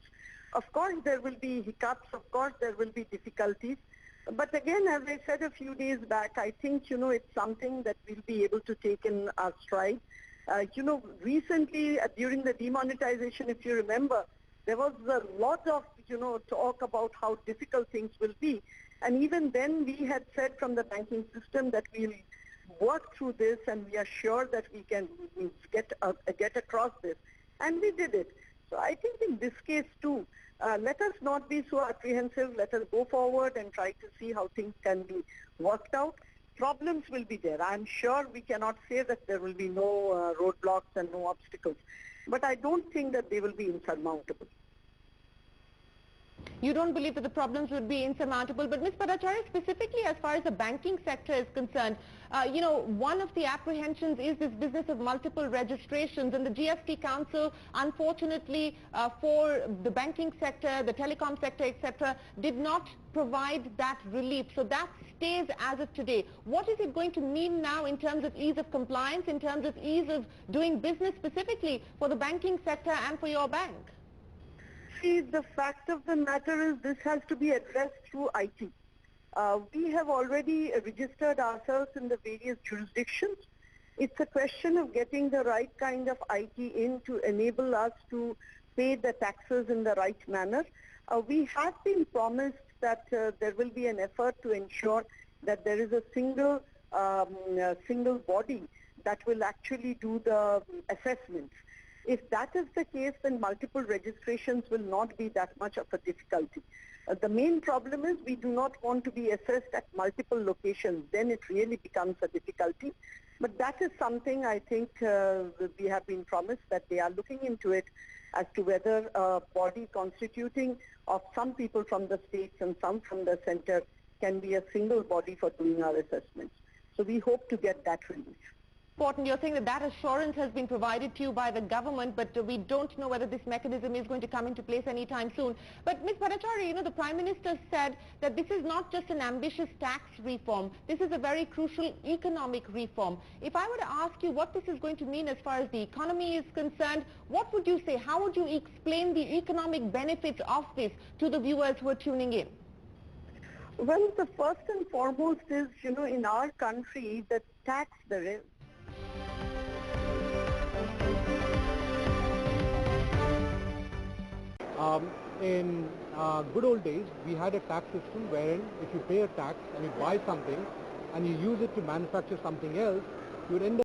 Of course, there will be hiccups. Of course, there will be difficulties. But again, as I said a few days back, I think, it's something that we'll be able to take in our stride. Recently, during the demonetization, if you remember, there was a lot of, talk about how difficult things will be. And even then, we had said from the banking system that we'll work through this, and we are sure that we can get across this. And we did it. So I think in this case too, let us not be so apprehensive. Let us go forward and try to see how things can be worked out. Problems will be there. I'm sure we cannot say that there will be no roadblocks and no obstacles. But I don't think that they will be insurmountable. You don't believe that the problems would be insurmountable, but Ms. Bhattacharya, specifically as far as the banking sector is concerned, one of the apprehensions is this business of multiple registrations, and the GST Council, unfortunately, for the banking sector, the telecom sector, etc., did not provide that relief. So that stays as of today. What is it going to mean now in terms of ease of compliance, in terms of ease of doing business specifically for the banking sector and for your bank? See, the fact of the matter is this has to be addressed through IT. We have already registered ourselves in the various jurisdictions. It's a question of getting the right kind of IT in to enable us to pay the taxes in the right manner. We have been promised that there will be an effort to ensure that there is a single body that will actually do the assessments. If that is the case, then multiple registrations will not be that much of a difficulty. The main problem is we do not want to be assessed at multiple locations. Then it really becomes a difficulty. But that is something I think we have been promised that they are looking into it as to whether a body constituting of some people from the states and some from the center can be a single body for doing our assessments. So we hope to get that relief. Important. You're saying that that assurance has been provided to you by the government, but we don't know whether this mechanism is going to come into place anytime soon. But Ms. Bhattacharya, the Prime Minister said that this is not just an ambitious tax reform. This is a very crucial economic reform. If I were to ask you what this is going to mean as far as the economy is concerned, what would you say? How would you explain the economic benefits of this to the viewers who are tuning in? Well, the first and foremost is, in our country, the tax, in good old days, we had a tax system wherein if you pay a tax and you buy something and you use it to manufacture something else, you would end up